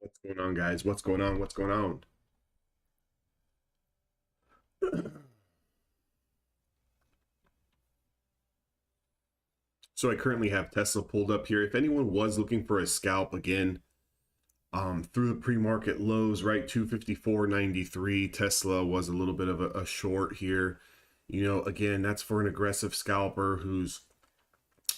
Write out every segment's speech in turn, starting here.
What's going on, guys? What's going on? What's going on? So I currently have Tesla pulled up here. If anyone was looking for a scalp again, through the pre-market lows, right, 254.93, Tesla was a little bit of a short here. Again, that's for an aggressive scalper who's,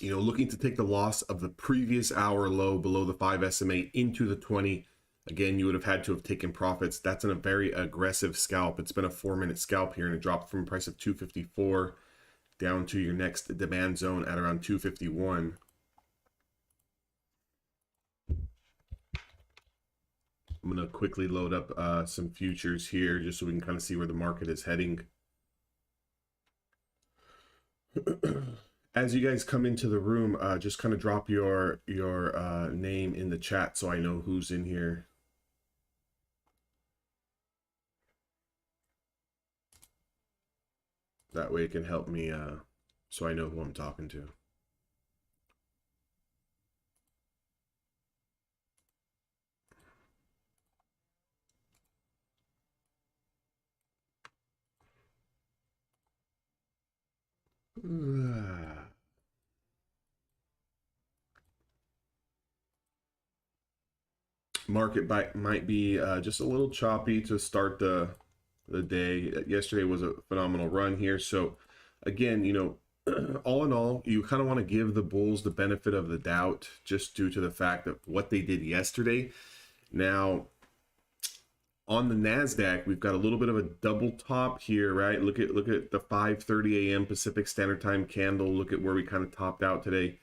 looking to take the loss of the previous hour low below the 5 SMA into the 20. Again, you would have had to have taken profits. That's in a very aggressive scalp. It's been a 4-minute scalp here, and it dropped from a price of 254 down to your next demand zone at around 251. I'm going to quickly load up some futures here just so we can kind of see where the market is heading. As you guys come into the room, just kind of drop your name in the chat so I know who's in here. That way it can help me so I know who I'm talking to. Market might be just a little choppy to start the day. Yesterday was a phenomenal run here. So again, all in all, you kind of want to give the bulls the benefit of the doubt just due to the fact of what they did yesterday. Now, on the Nasdaq, we've got a little bit of a double top here, right? Look at the 5:30 a.m. Pacific Standard Time candle. Look at where we kind of topped out today.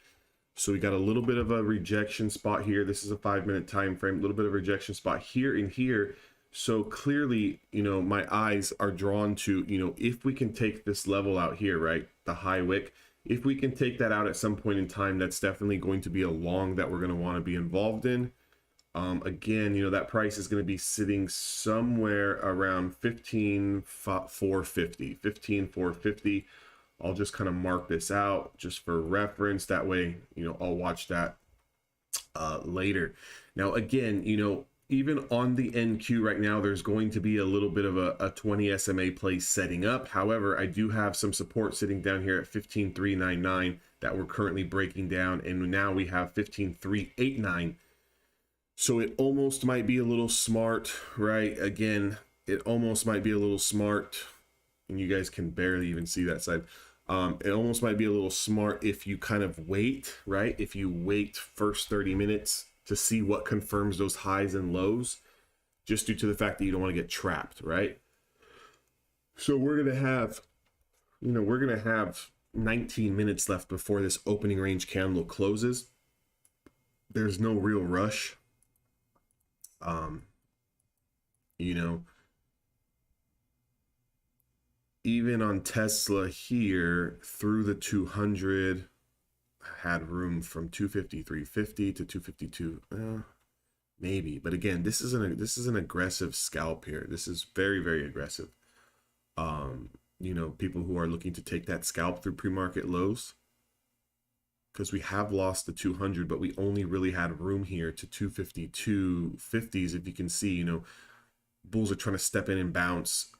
So we got a little bit of a rejection spot here. This is a 5-minute time frame. A little bit of a rejection spot here and here. So clearly, my eyes are drawn to, if we can take this level out here, right, the high wick, if we can take that out at some point in time, that's definitely going to be a long that we're going to want to be involved in. Again, that price is going to be sitting somewhere around 15,450. I'll just kind of mark this out just for reference. That way, I'll watch that later. Now, again, even on the NQ right now, there's going to be a little bit of a 20 SMA play setting up. However, I do have some support sitting down here at 15,399 that we're currently breaking down. And now we have 15,389. So it almost might be a little smart, right? Again, it almost might be a little smart, and you guys can barely even see that side. It almost might be a little smart if you kind of wait, right? If you wait first 30 minutes to see what confirms those highs and lows, just due to the fact that you don't want to get trapped, right? So we're going to have 19 minutes left before this opening range candle closes. There's no real rush. Even on Tesla here through the 200, had room from 253.50 to 252, maybe. But again, this is an aggressive scalp here. This is very, very aggressive. People who are looking to take that scalp through pre-market lows, because we have lost the 200, but we only really had room here to 252.50s. If you can see, bulls are trying to step in and bounce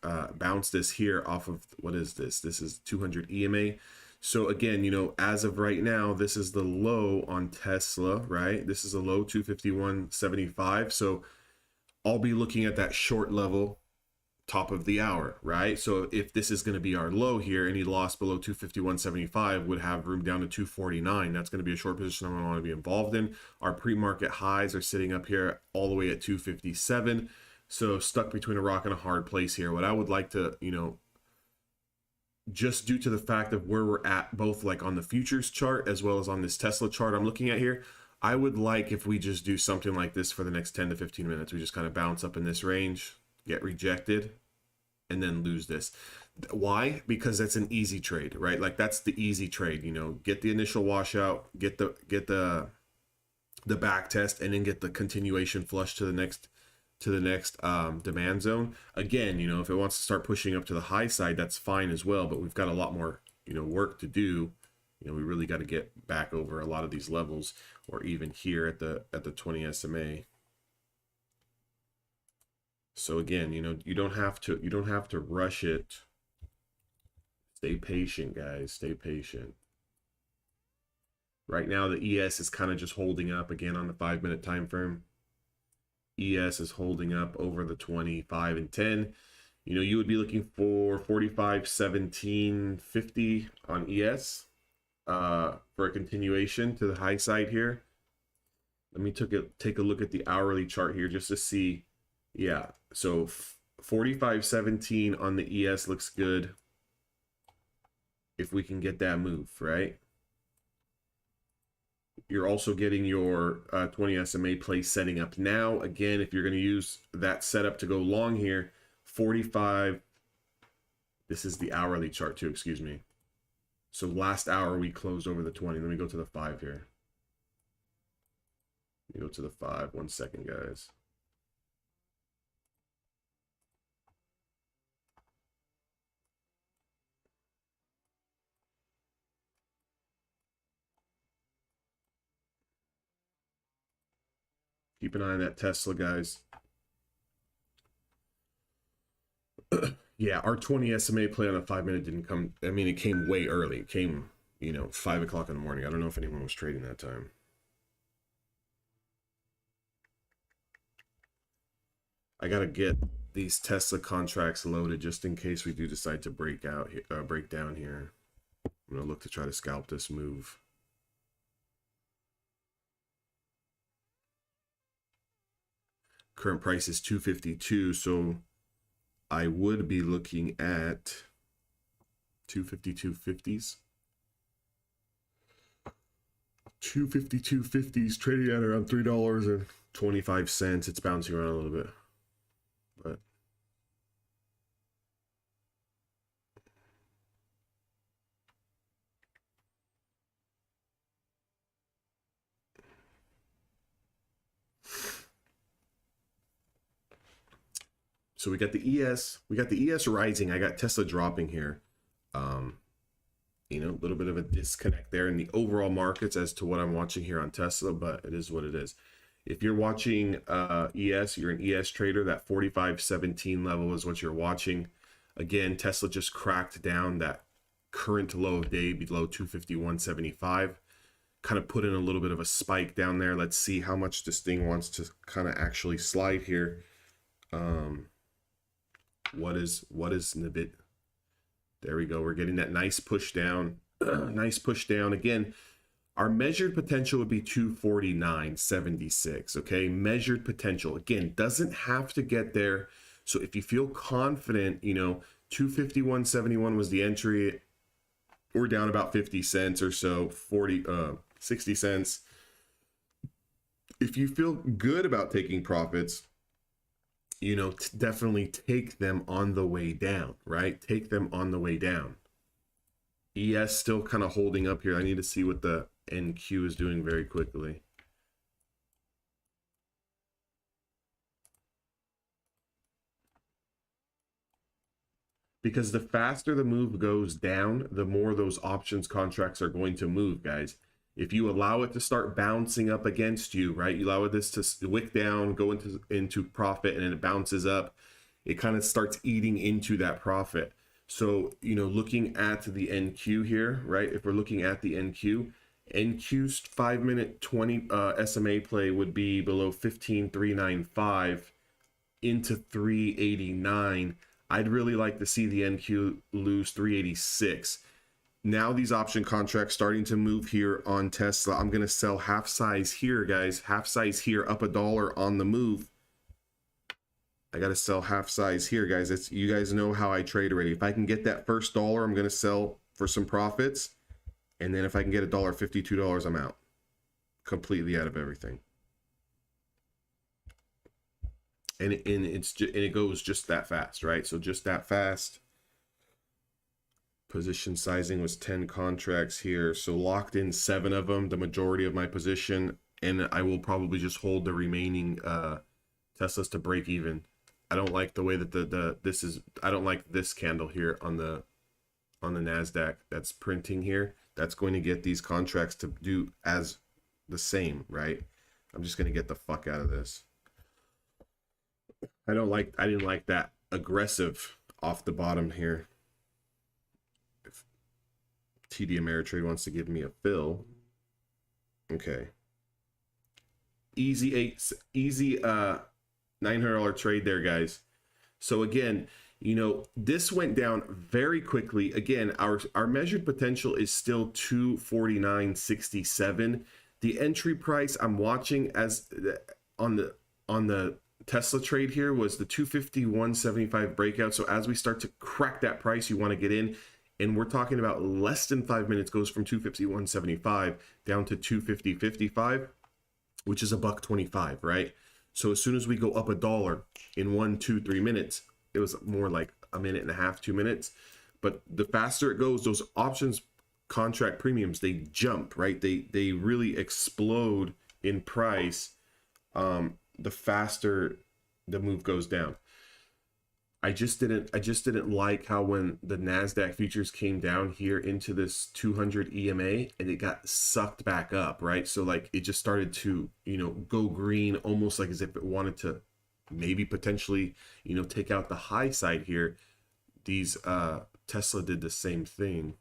this here off of, what is this? This is 200 EMA. So again, as of right now, this is the low on Tesla, right? This is a low 251.75. So I'll be looking at that short level top of the hour, right? So if this is going to be our low here, any loss below 251.75 would have room down to 249. That's going to be a short position I want to be involved in. Our pre-market highs are sitting up here all the way at 257. So stuck between a rock and a hard place here. What I would like to, just due to the fact of where we're at, both like on the futures chart as well as on this Tesla chart I'm looking at here, I would like if we just do something like this for the next 10 to 15 minutes. We just kind of bounce up in this range, get rejected, and then lose this. Why? Because that's an easy trade, right? Like that's the easy trade, get the initial washout, get the back test, and then get the continuation flush to the next demand zone. Again, if it wants to start pushing up to the high side, that's fine as well, but we've got a lot more work to do. We really got to get back over a lot of these levels, or even here at the 20 SMA. So again, you don't have to rush it. Stay patient, guys. Stay patient. Right now, the ES is kind of just holding up again on the 5-minute time frame. ES is holding up over the 25 and 10. You would be looking for 45, 17, 50 on ES for a continuation to the high side here. Let me take a look at the hourly chart here just to see. Yeah, so 45.17 on the ES looks good. If we can get that move, right? You're also getting your 20 SMA play setting up now. Again, if you're going to use that setup to go long here, 45. This is the hourly chart too, excuse me. So last hour we closed over the 20. Let me go to the 5 here. Let me go to the 5. 1 second, guys. Keep an eye on that Tesla, guys. Yeah, our 20 SMA play on a 5-minute didn't come. I mean, it came way early. It came, 5 o'clock in the morning. I don't know if anyone was trading that time. I gotta get these Tesla contracts loaded just in case we do decide to break down here. I'm gonna look to try to scalp this move. Current price is 252, so I would be looking at 252.50s. 252.50s trading at around $3.25. It's bouncing around a little bit, but so we got the ES rising. I got Tesla dropping here. A little bit of a disconnect there in the overall markets as to what I'm watching here on Tesla, but it is what it is. If you're watching ES, you're an ES trader, that 45.17 level is what you're watching. Again, Tesla just cracked down that current low of day below 251.75. Kind of put in a little bit of a spike down there. Let's see how much this thing wants to kind of actually slide here. What is Nibit? There we go. We're getting that nice push down. Nice push down. Again, our measured potential would be 249.76. Okay, measured potential. Again, doesn't have to get there. So if you feel confident, 251.71 was the entry. We're down about 50 cents or so, 60 cents. If you feel good about taking profits, definitely take them on the way down, right? Take them on the way down. ES still kind of holding up here. I need to see what the NQ is doing very quickly. Because the faster the move goes down, the more those options contracts are going to move, guys. If you allow it to start bouncing up against you, right? You allow this to wick down, go into profit, and then it bounces up. It kind of starts eating into that profit. So, looking at the NQ here, right? If we're looking at the NQ's 5-minute 20 SMA play would be below 15.395 into 389. I'd really like to see the NQ lose 386. Now these option contracts starting to move here on Tesla. I'm going to sell half size here, guys. Half size here, up $1 on the move. I got to sell half size here, guys. You guys know how I trade already. If I can get that first dollar, I'm going to sell for some profits. And then if I can get $1.50, $2, I'm out. Completely out of everything. And it goes just that fast, right? So just that fast. Position sizing was 10 contracts here, so locked in 7 of them, the majority of my position, and I will probably just hold the remaining Teslas to break even. I don't like the way that I don't like this candle here on the Nasdaq that's printing here. That's going to get these contracts to do as the same, right? I'm just going to get the fuck out of this. I didn't like that aggressive off the bottom here. If TD Ameritrade wants to give me a fill. Okay. Easy $900 trade there, guys. So again, you know, this went down very quickly. Again, our measured potential is still 249.67. The entry price I'm watching as on the Tesla trade here was the 251.75 breakout. So as we start to crack that price, you want to get in. And we're talking about less than 5 minutes, goes from 251.75 down to 250.55, which is $1.25, right? So as soon as we go up $1 in 1, 2, 3 minutes, it was more like a minute and a half, 2 minutes. But the faster it goes, those options contract premiums, they jump, right? They really explode in price. The faster the move goes down. I just didn't like how when the NASDAQ futures came down here into this 200 EMA and it got sucked back up, right? So like it just started to, you know, go green, almost like as if it wanted to maybe potentially, you know, take out the high side here. These Tesla did the same thing.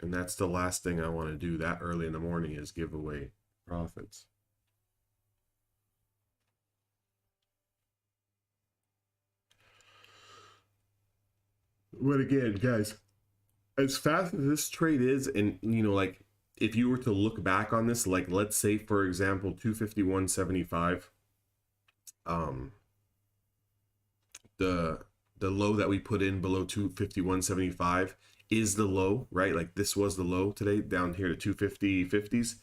And that's the last thing I want to do that early in the morning, is give away profits. But again, guys, as fast as this trade is, and you know, like if you were to look back on this, like let's say for example 251.75, the low that we put in below 251.75 is the low, right? Like this was the low today, down here to 250.50s.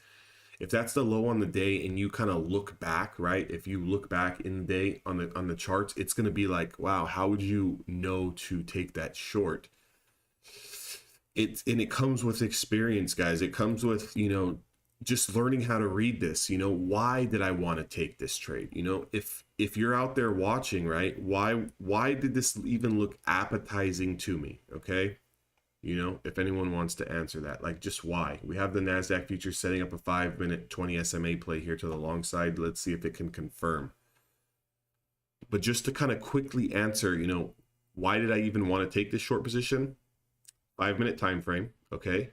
If that's the low on the day and you kind of look back, right? If you look back in the day on the charts, it's going to be like, wow, how would you know to take that short? And it comes with experience, guys. It comes with, you know, just learning how to read this. You know, why did I want to take this trade? You know, if you're out there watching, right? Why did this even look appetizing to me? Okay. You know, if anyone wants to answer that, like just why. We have the NASDAQ futures setting up a 5-minute 20 SMA play here to the long side. Let's see if it can confirm. But just to kind of quickly answer, you know, why did I even want to take this short position? 5-minute time frame, okay?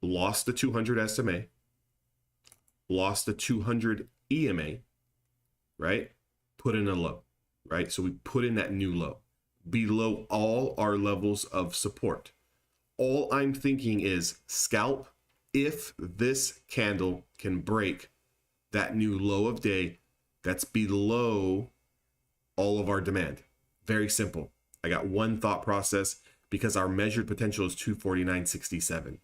Lost the 200 SMA, lost the 200 EMA, right? Put in a low, right? So we put in that new low below all our levels of support. All I'm thinking is scalp if this candle can break that new low of day that's below all of our demand. Very simple. I got one thought process, because our measured potential is 249.67.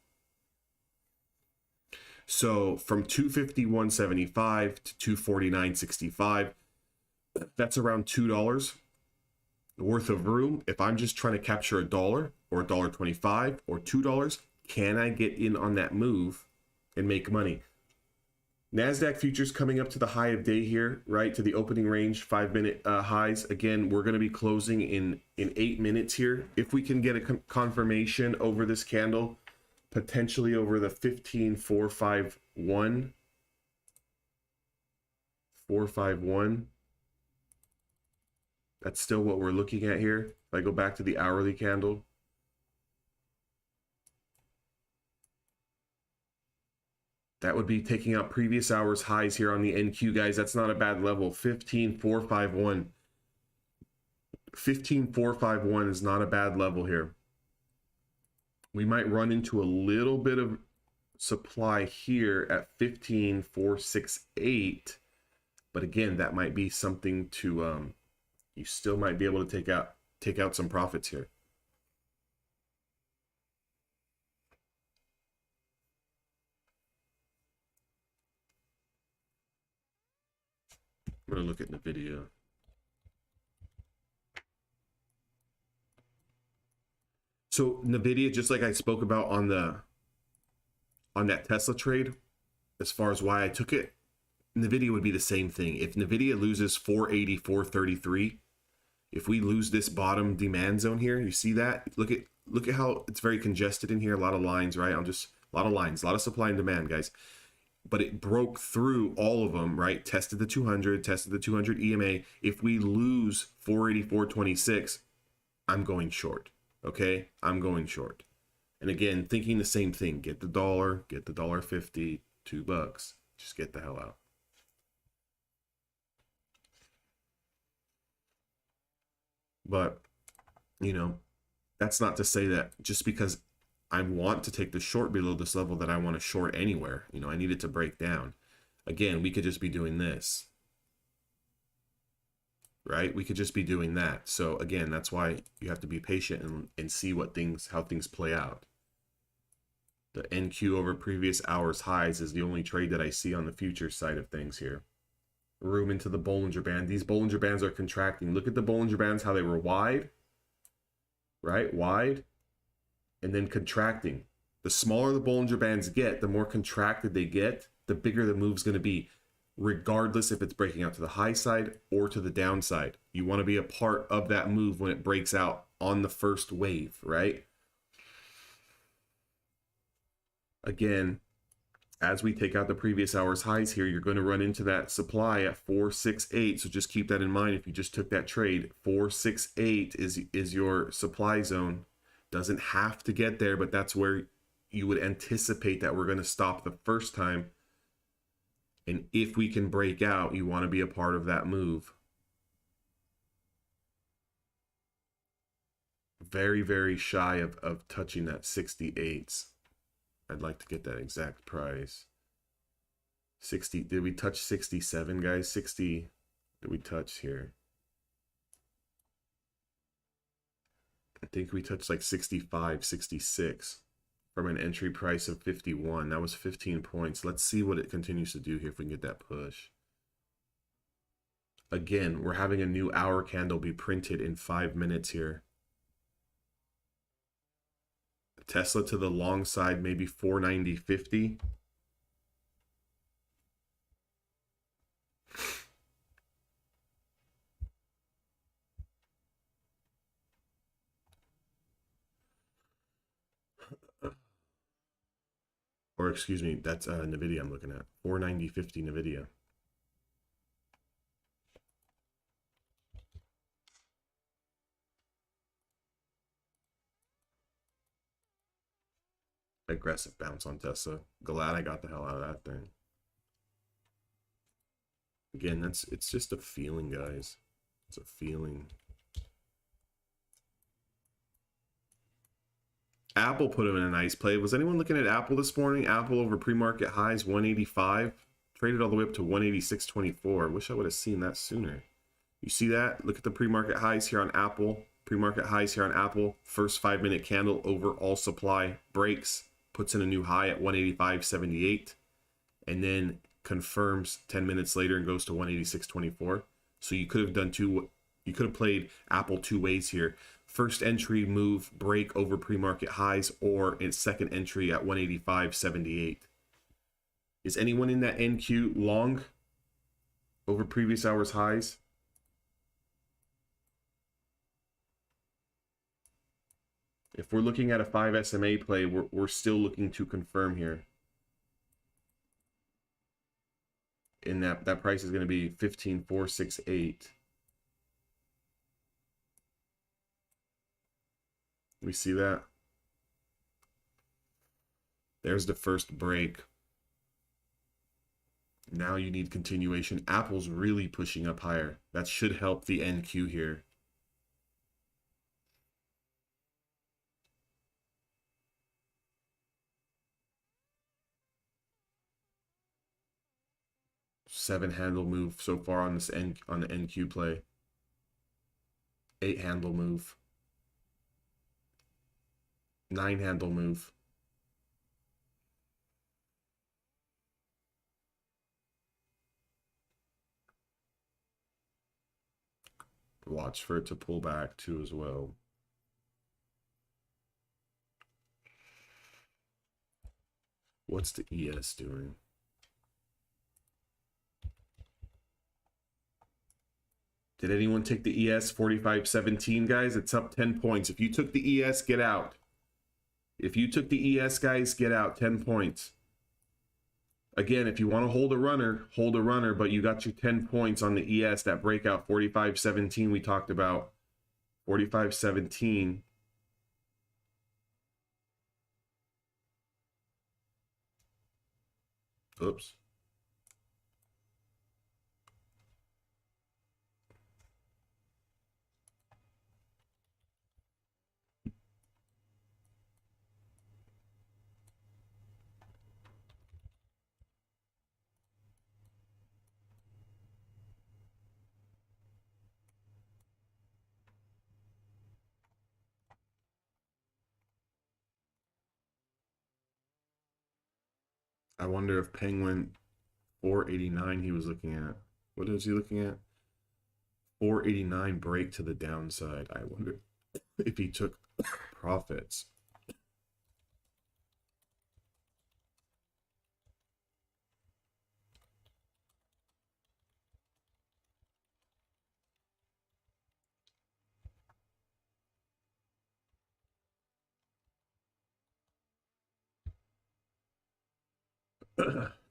So from 251.75 to 249.65, that's around $2 worth of room. If I'm just trying to capture $1 or $1.25 or $2, can I get in on that move and make money? NASDAQ futures coming up to the high of day here, right? To the opening range, 5-minute highs. Again, we're going to be closing in 8 minutes here. If we can get a confirmation over this candle, potentially over the 15.451, 451. That's still what we're looking at here. If I go back to the hourly candle, that would be taking out previous hours highs here on the NQ, guys. That's not a bad level. 15.451. 15.451 is not a bad level here. We might run into a little bit of supply here at 15.468. But again, that might be something to you still might be able to take out some profits here. I'm gonna look at NVIDIA. So NVIDIA, just like I spoke about on that Tesla trade, as far as why I took it, NVIDIA would be the same thing. If NVIDIA loses 480, 433, if we lose this bottom demand zone here, you see that? Look at how it's very congested in here. A lot of lines, right? A lot of lines, a lot of supply and demand, guys. but it broke through all of them, right? Tested the 200, tested the 200 EMA. If we lose 484.26, I'm going short. Okay, I'm going short. And again, thinking the same thing. Get the dollar, get the $1.50, $2. Just get the hell out. But, you know, that's not to say that just because I want to take the short below this level that I want to short anywhere. You know, I need it to break down. Again, we could just be doing this. Right? We could just be doing that. So again, that's why you have to be patient and see how things play out. The NQ over previous hours highs is the only trade that I see on the future side of things here. Room into the Bollinger Band. These Bollinger Bands are contracting. Look at the Bollinger Bands, how they were wide, right? Wide, and then contracting. The smaller the Bollinger Bands get, the more contracted they get, the bigger the move's going to be, regardless if it's breaking out to the high side or to the downside. You want to be a part of that move when it breaks out on the first wave, right? Again, as we take out the previous hour's highs here, you're going to run into that supply at 468. So just keep that in mind. If you just took that trade, 468 is your supply zone. Doesn't have to get there, but that's where you would anticipate that we're going to stop the first time. And if we can break out, you want to be a part of that move. Very, very shy of touching that 68s. I'd like to get that exact price. 60, did we touch 67, guys? 60, did we touch here? I think we touched like 65, 66 from an entry price of 51. That was 15 points. Let's see what it continues to do here if we can get that push. Again, we're having a new hour candle be printed in 5 minutes here. Tesla to the long side, maybe 490.50. Or excuse me, that's NVIDIA I'm looking at. 490.50 NVIDIA. Aggressive bounce on Tesla. Glad I got the hell out of that thing. Again, it's just a feeling, guys. It's a feeling. Apple put him in a nice play. Was anyone looking at Apple this morning? Apple over pre-market highs 185, traded all the way up to 186.24. Wish I would have seen that sooner. You see that? Look at the pre-market highs here on Apple. Pre-market highs here on Apple. First 5-minute candle over all supply breaks, puts in a new high at 185.78, and then confirms 10 minutes later and goes to 186.24. So you could have done you could have played Apple two ways here. First entry move break over pre-market highs, or its second entry at 185.78. Is anyone in that NQ long over previous hours highs? If we're looking at a 5 SMA play, we're still looking to confirm here. And that price is going to be 15,468. We see that? There's the first break. Now you need continuation. Apple's really pushing up higher. That should help the NQ here. Seven handle move so far on this on the NQ play. 8 handle move. 9 handle move. Watch for it to pull back too as well. What's the ES doing? Did anyone take the ES 45.17, guys? It's up 10 points. If you took the ES, get out. If you took the ES, guys, get out. 10 points. Again, if you want to hold a runner, but you got your 10 points on the ES, that breakout 45.17 we talked about. 45.17. Oops. I wonder if Penguin 489 he was looking at. What is he looking at? 489 break to the downside. I wonder if he took profits.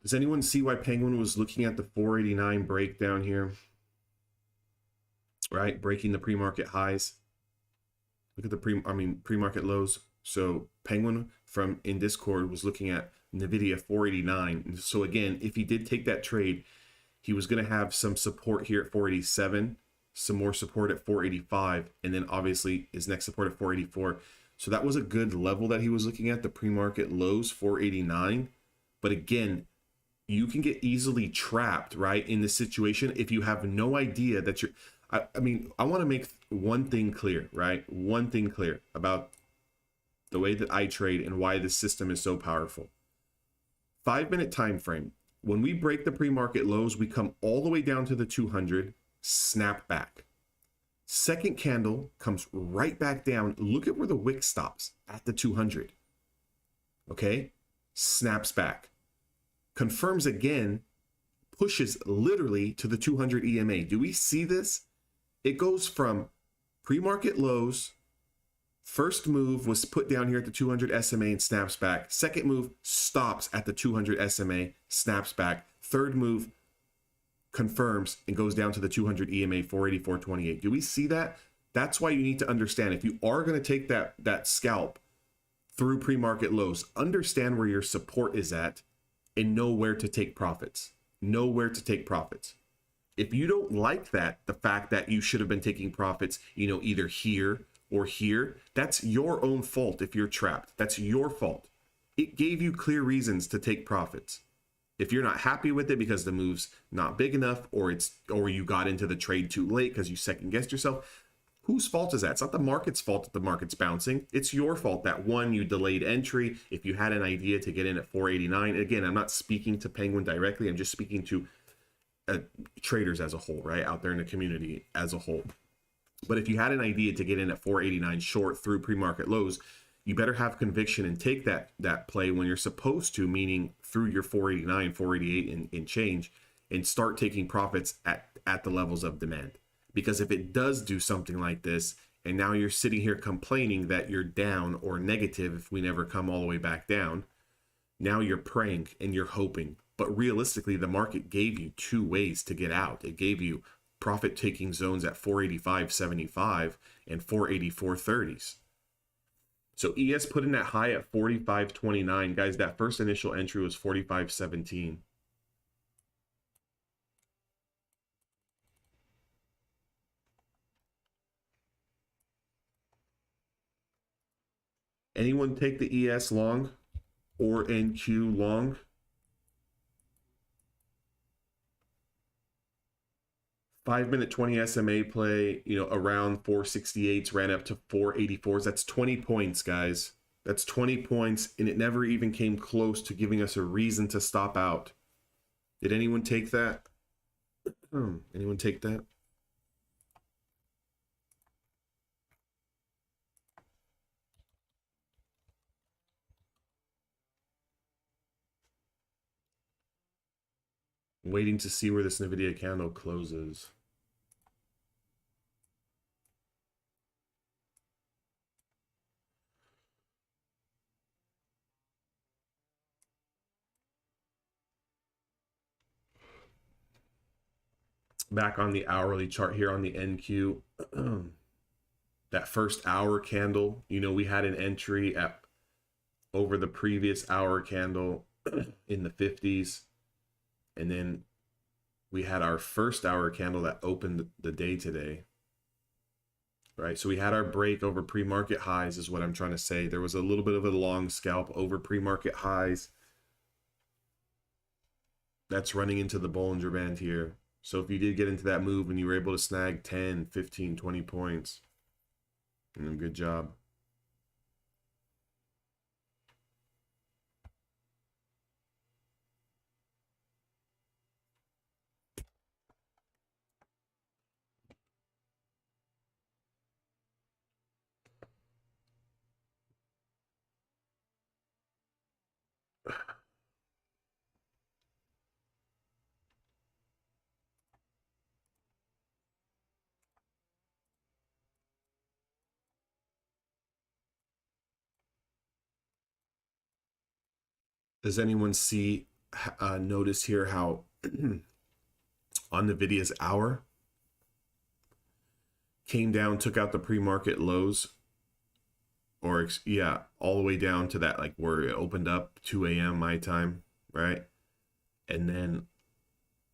Does anyone see why Penguin was looking at the 489 breakdown here? Right, breaking the pre-market highs. Look at the pre-market lows. So Penguin from in Discord was looking at Nvidia 489. So again, if he did take that trade, he was going to have some support here at 487, some more support at 485, and then obviously his next support at 484. So that was a good level that he was looking at, the pre-market lows 489. But again, you can get easily trapped, right, in this situation if you have no idea that you're. I want to make one thing clear, right? One thing clear about the way that I trade and why this system is so powerful. 5-minute time frame. When we break the pre-market lows, we come all the way down to the 200, snap back. Second candle comes right back down. Look at where the wick stops, at the 200. Okay? Snaps back. Confirms again, pushes literally to the 200 EMA. Do we see this? It goes from pre-market lows. First move was put down here at the 200 SMA and snaps back. Second move stops at the 200 SMA, snaps back. Third move confirms and goes down to the 200 EMA, 484.28. Do we see that? That's why you need to understand, if you are going to take that scalp through pre-market lows, understand where your support is at and know where to take profits. Know where to take profits. If you don't like that, the fact that you should have been taking profits, either here or here, that's your own fault if you're trapped. That's your fault. It gave you clear reasons to take profits. If you're not happy with it because the move's not big enough, or you got into the trade too late because you second guessed yourself, whose fault is that? It's not the market's fault that the market's bouncing. It's your fault that you delayed entry. If you had an idea to get in at 489, again, I'm not speaking to Penguin directly. I'm just speaking to traders as a whole, right? Out there in the community as a whole. But if you had an idea to get in at 489 short through pre-market lows, you better have conviction and take that play when you're supposed to, meaning through your 489, 488 and change, and start taking profits at the levels of demand. Because if it does do something like this, and now you're sitting here complaining that you're down or negative if we never come all the way back down, now you're praying and you're hoping. But realistically, the market gave you two ways to get out. It gave you profit taking zones at 485.75 and 484.30s. So ES put in that high at 45.29. Guys, that first initial entry was 45.17. Anyone take the ES long or NQ long? Five-minute 20 SMA play, around 468s, ran up to 484s. That's 20 points, guys. That's 20 points, and it never even came close to giving us a reason to stop out. Did anyone take that? Anyone take that? Waiting to see where this NVIDIA candle closes. back on the hourly chart here on the NQ, that first hour candle, you know, we had an entry at over the previous hour candle in the 50s. And then we had our first hour candle that opened the day today. Right, so we had our break over pre-market highs is what I'm trying to say. There was a little bit of a long scalp over pre-market highs. That's running into the Bollinger Band here. So if you did get into that move and you were able to snag 10, 15, 20 points, good job. Does anyone see, notice here how on NVIDIA's hour came down, took out the pre-market lows, or yeah, all the way down to that, like where it opened up 2 a.m. my time, right? And then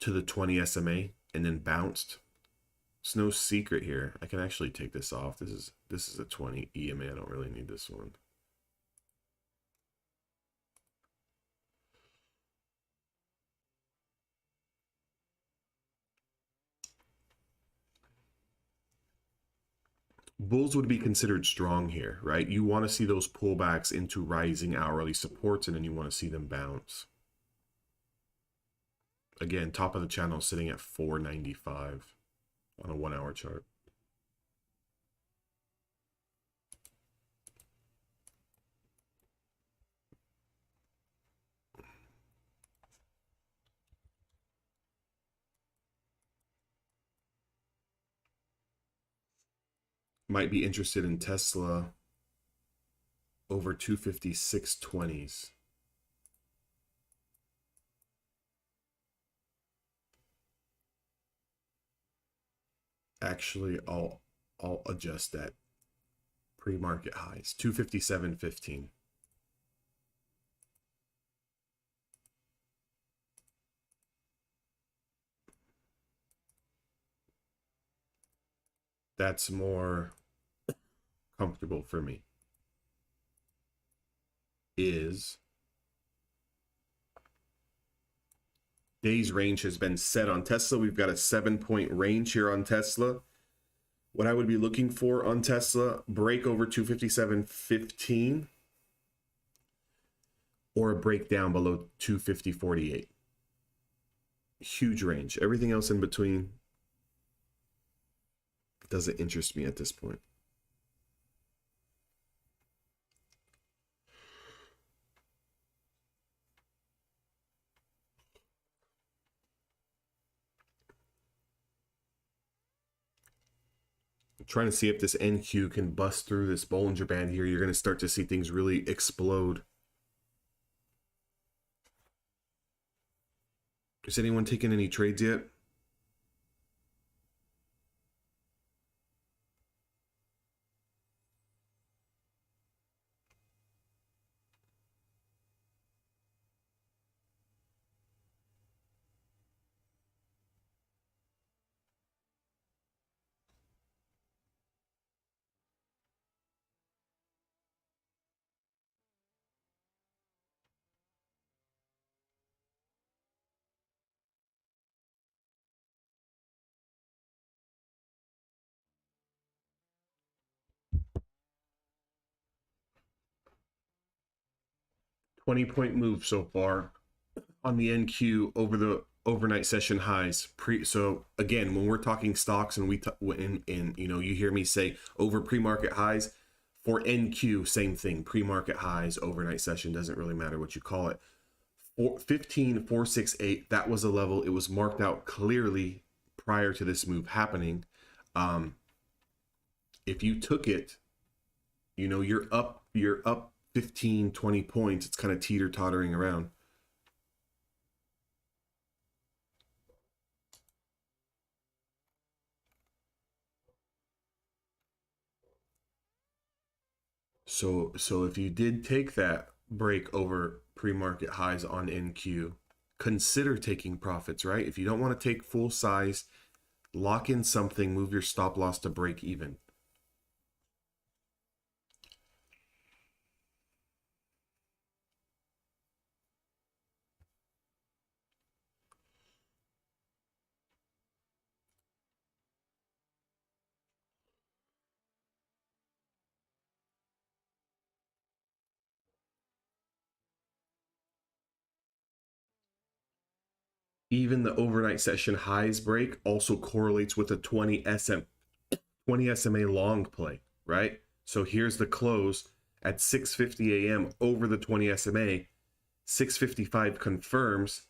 to the 20 SMA and then bounced. It's no secret here. I can actually take this off. This is a 20 EMA. I don't really need this one. Bulls would be considered strong here, right? You want to see those pullbacks into rising hourly supports, and then you want to see them bounce. Again, top of the channel sitting at 495 on a 1 hour chart. Might be interested in Tesla over 256.20s. Actually, I'll adjust that. Pre-market highs 257.15. That's more comfortable for me. Is day's range has been set on Tesla. We've got a 7-point range here on Tesla. What I would be looking for on Tesla, break over 257.15 or a breakdown below 250.48. Huge range. Everything else in between doesn't interest me at this point. Trying to see if this NQ can bust through this Bollinger Band here. You're going to start to see things really explode. Is anyone taking any trades yet? $20-point move so far on the NQ over the overnight session highs. So again, when we're talking stocks and you know, you hear me say over pre-market highs, for NQ, same thing. Pre-market highs, overnight session, doesn't really matter what you call it. 15,468, that was a level. It was marked out clearly prior to this move happening. If you took it, you know, you're up 15, 20 points. It's kind of teeter-tottering around. So if you did take that break over pre-market highs on NQ, consider taking profits, right? If you don't want to take full size, lock in something, move your stop loss to break even. Even the overnight session highs break also correlates with a 20 SMA long play, right? So here's the close at 6:50 a.m. over the 20 SMA. 6:55 confirms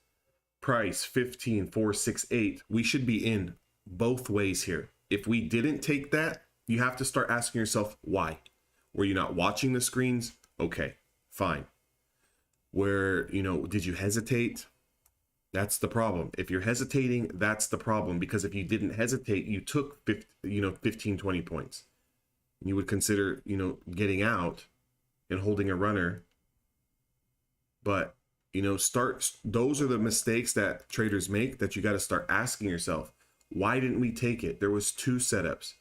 price 15,468. We should be in both ways here. If we didn't take that, you have to start asking yourself why. Were you not watching the screens? Okay, fine. Where, did you hesitate? That's the problem. If you're hesitating, that's the problem, because if you didn't hesitate, you took 15, 20 points. You would consider, getting out and holding a runner. But, those are the mistakes that traders make that you got to start asking yourself. Why didn't we take it? There was two setups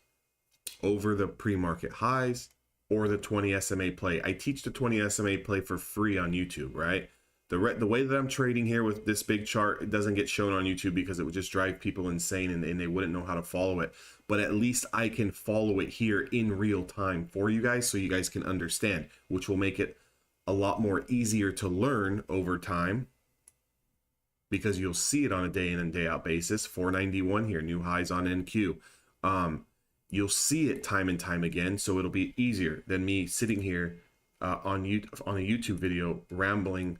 over the pre-market highs or the 20 SMA play. I teach the 20 SMA play for free on YouTube, right? The way that I'm trading here with this big chart, it doesn't get shown on YouTube because it would just drive people insane and they wouldn't know how to follow it. But at least I can follow it here in real time for you guys so you guys can understand, which will make it a lot more easier to learn over time because you'll see it on a day in and day out basis. 491 here, new highs on NQ. You'll see it time and time again, so it'll be easier than me sitting here on a YouTube video rambling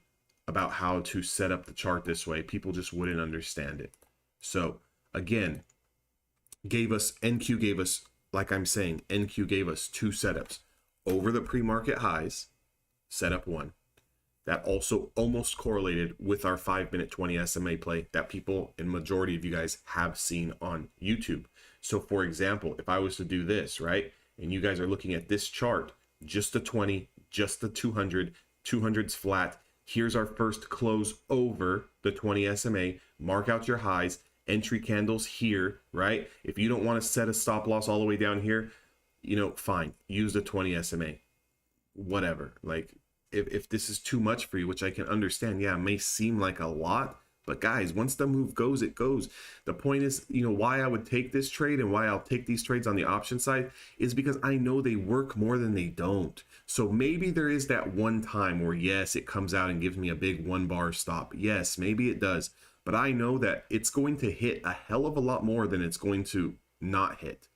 about how to set up the chart this way. People just wouldn't understand it. So again, NQ gave us, like I'm saying, NQ gave us two setups over the pre-market highs, setup one. That also almost correlated with our 5-minute 20 SMA play that people and majority of you guys have seen on YouTube. So for example, if I was to do this, right, and you guys are looking at this chart, just the 20, just the 200, 200's flat. Here's our first close over the 20 SMA. Mark out your highs, entry candles here, right? If you don't want to set a stop loss all the way down here, fine, use the 20 SMA, whatever. Like if this is too much for you, which I can understand, yeah, it may seem like a lot, but guys, once the move goes, it goes. The point is, why I would take this trade and why I'll take these trades on the option side is because I know they work more than they don't. So maybe there is that one time where, yes, it comes out and gives me a big 1-bar stop. Yes, maybe it does. But I know that it's going to hit a hell of a lot more than it's going to not hit.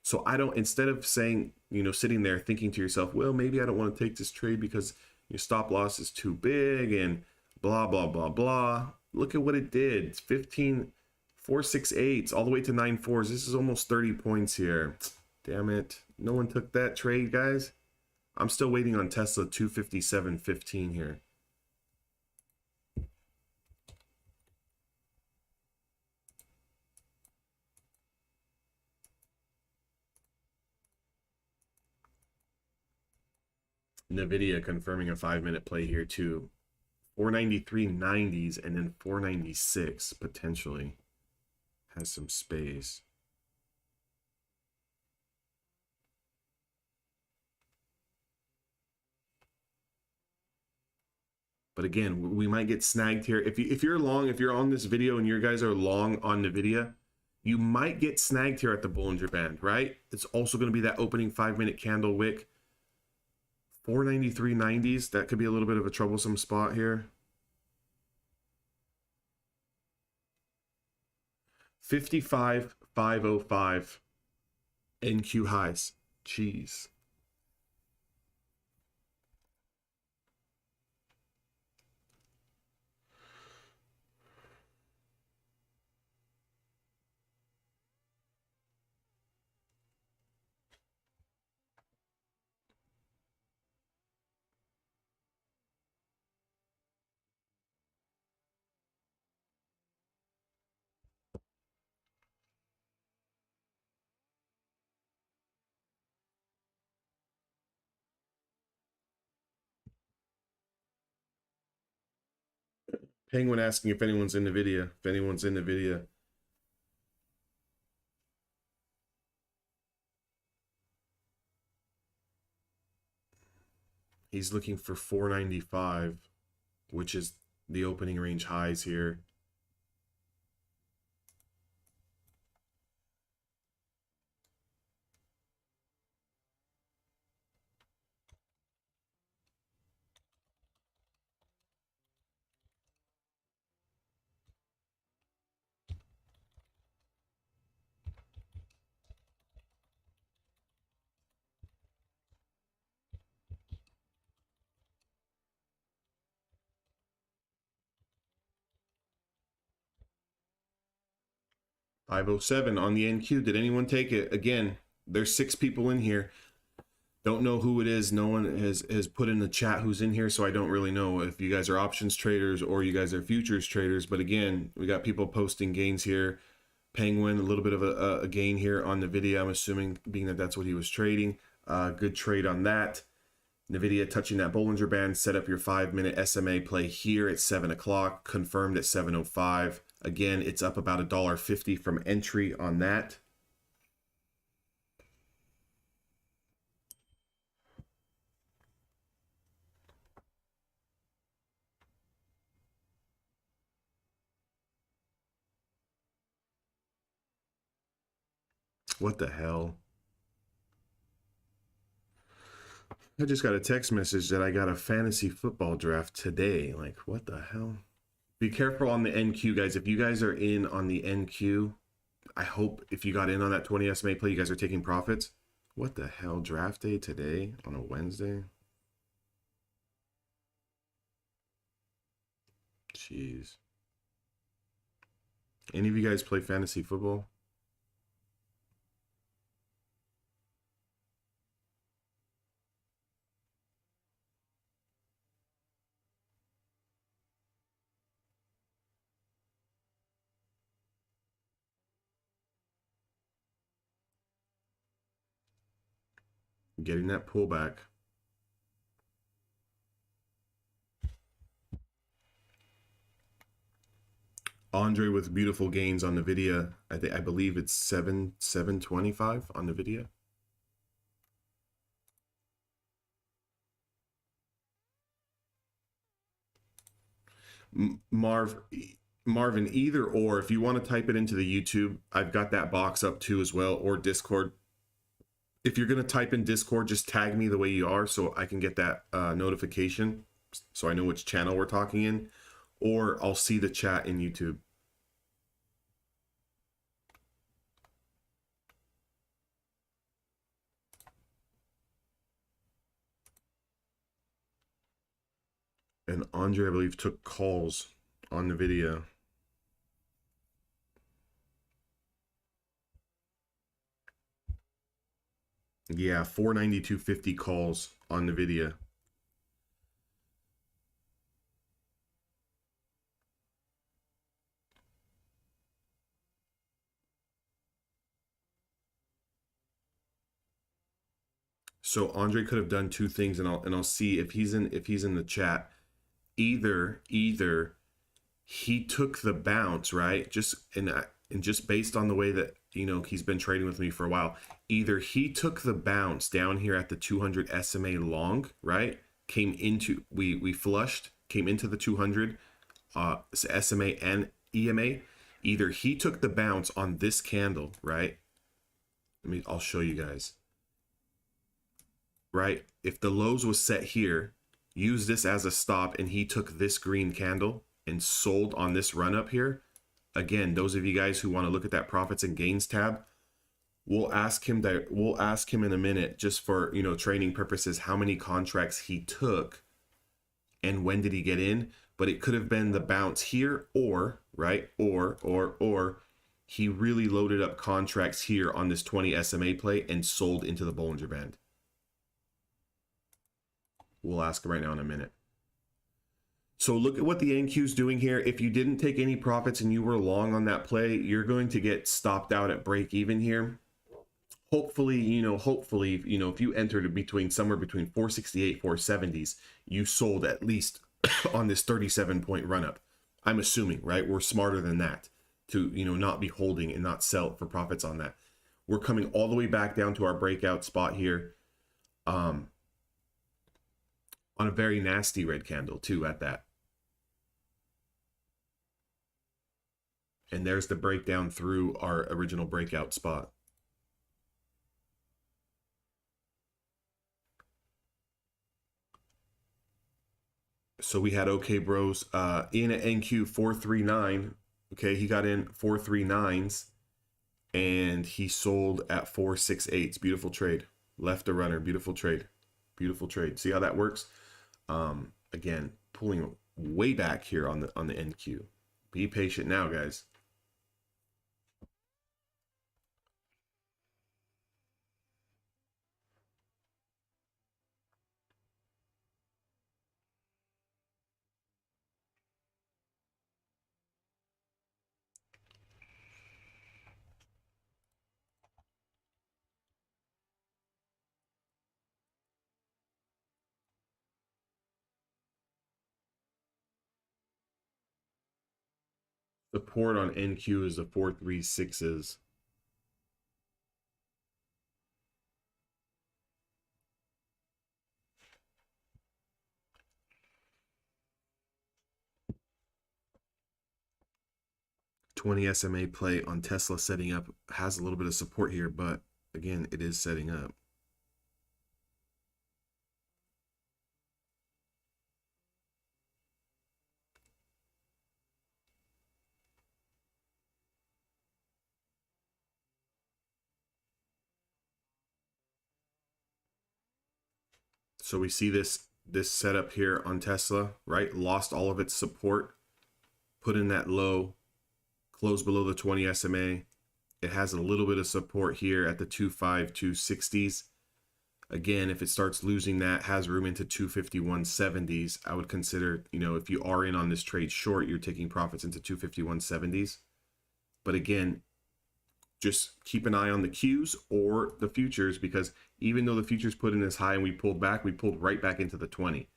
So I don't, instead of saying, sitting there thinking to yourself, well, maybe I don't want to take this trade because your stop loss is too big and blah, blah, blah, blah. Look at what it did. It's 15,468 all the way to 9.4s. This is almost 30 points here. Damn it. No one took that trade, guys. I'm still waiting on Tesla 257.15 here. NVIDIA confirming a 5-minute play here too. 493.90s and then 496 potentially has some space. But again, we might get snagged here. If you're on this video and your guys are long on NVIDIA, you might get snagged here at the Bollinger Band, right? It's also going to be that opening 5-minute candle wick. 493.90s, that could be a little bit of a troublesome spot here. 55,505 NQ highs. Jeez. Penguin asking if anyone's in NVIDIA. If anyone's in NVIDIA. He's looking for 495, which is the opening range highs here. $507 on the NQ. Did anyone take it? Again, there's 6 people in here. Don't know who it is. No one has put in the chat who's in here, so I don't really know if you guys are options traders or you guys are futures traders. But again, we got people posting gains here. Penguin, a little bit of a gain here on NVIDIA, I'm assuming, being that that's what he was trading. Good trade on that. NVIDIA touching that Bollinger Band. Set up your 5-minute SMA play here at 7 o'clock. Confirmed at 7:05. Again, it's up about $1.50 from entry on that. What the hell? I just got a text message that I got a fantasy football draft today. Like, what the hell? Be careful on the NQ, guys. If you guys are in on the NQ, I hope if you got in on that 20 SMA play, you guys are taking profits. What the hell? Draft day today on a Wednesday? Jeez. Any of you guys play fantasy football? Getting that pullback. Andre with beautiful gains on NVIDIA. I believe it's 725 on NVIDIA. Marvin, either or, if you want to type it into the YouTube, I've got that box up too as well, or Discord. If you're going to type in Discord, just tag me the way you are so I can get that notification so I know which channel we're talking in, or I'll see the chat in YouTube. And Andre, I believe, took calls on NVIDIA. Yeah, 492.50 calls on NVIDIA. So Andre could have done 2 things, and I'll see if he's in the chat. Either he took the bounce, right? Just based on the way that, you know, he's been trading with me for a while, either he took the bounce down here at the 200 SMA long, right? Came into, we flushed, came into the 200 SMA and EMA. Either he took the bounce on this candle, right? I'll show you guys. Right? If the lows was set here, use this as a stop, and he took this green candle and sold on this run up here. Again, those of you guys who want to look at that profits and gains tab, we'll ask him in a minute, just for, you know, training purposes, how many contracts he took and when did he get in. But it could have been the bounce here, or right, or he really loaded up contracts here on this 20 SMA play and sold into the Bollinger Band. We'll ask him right now in a minute. So look at what the NQ is doing here. If you didn't take any profits and you were long on that play, you're going to get stopped out at break even here. Hopefully, you know, if you entered somewhere between 468, 470s, you sold at least on this 37-point run up. I'm assuming, right? We're smarter than that to, not be holding and not sell for profits on that. We're coming all the way back down to our breakout spot here, on a very nasty red candle too at that. And there's the breakdown through our original breakout spot. So we had OK Bros in at NQ 439. Okay, he got in 439s and he sold at 468s. Beautiful trade. Left a runner. Beautiful trade. Beautiful trade. See how that works? Again, pulling way back here on the NQ. Be patient now, guys. Support on NQ is the 436s. $20 SMA play on Tesla setting up has a little bit of support here, but again, it is setting up. So we see this setup here on Tesla, right? Lost all of its support, put in that low, closed below the 20 SMA. It has a little bit of support here at the 2.5, 260s. Again, if it starts losing that, has room into 251.70s. I would consider, if you are in on this trade short, you're taking profits into 251.70s. But again, just keep an eye on the Qs or the futures, because even though the futures put in this high and we pulled back, we pulled right back into the 20.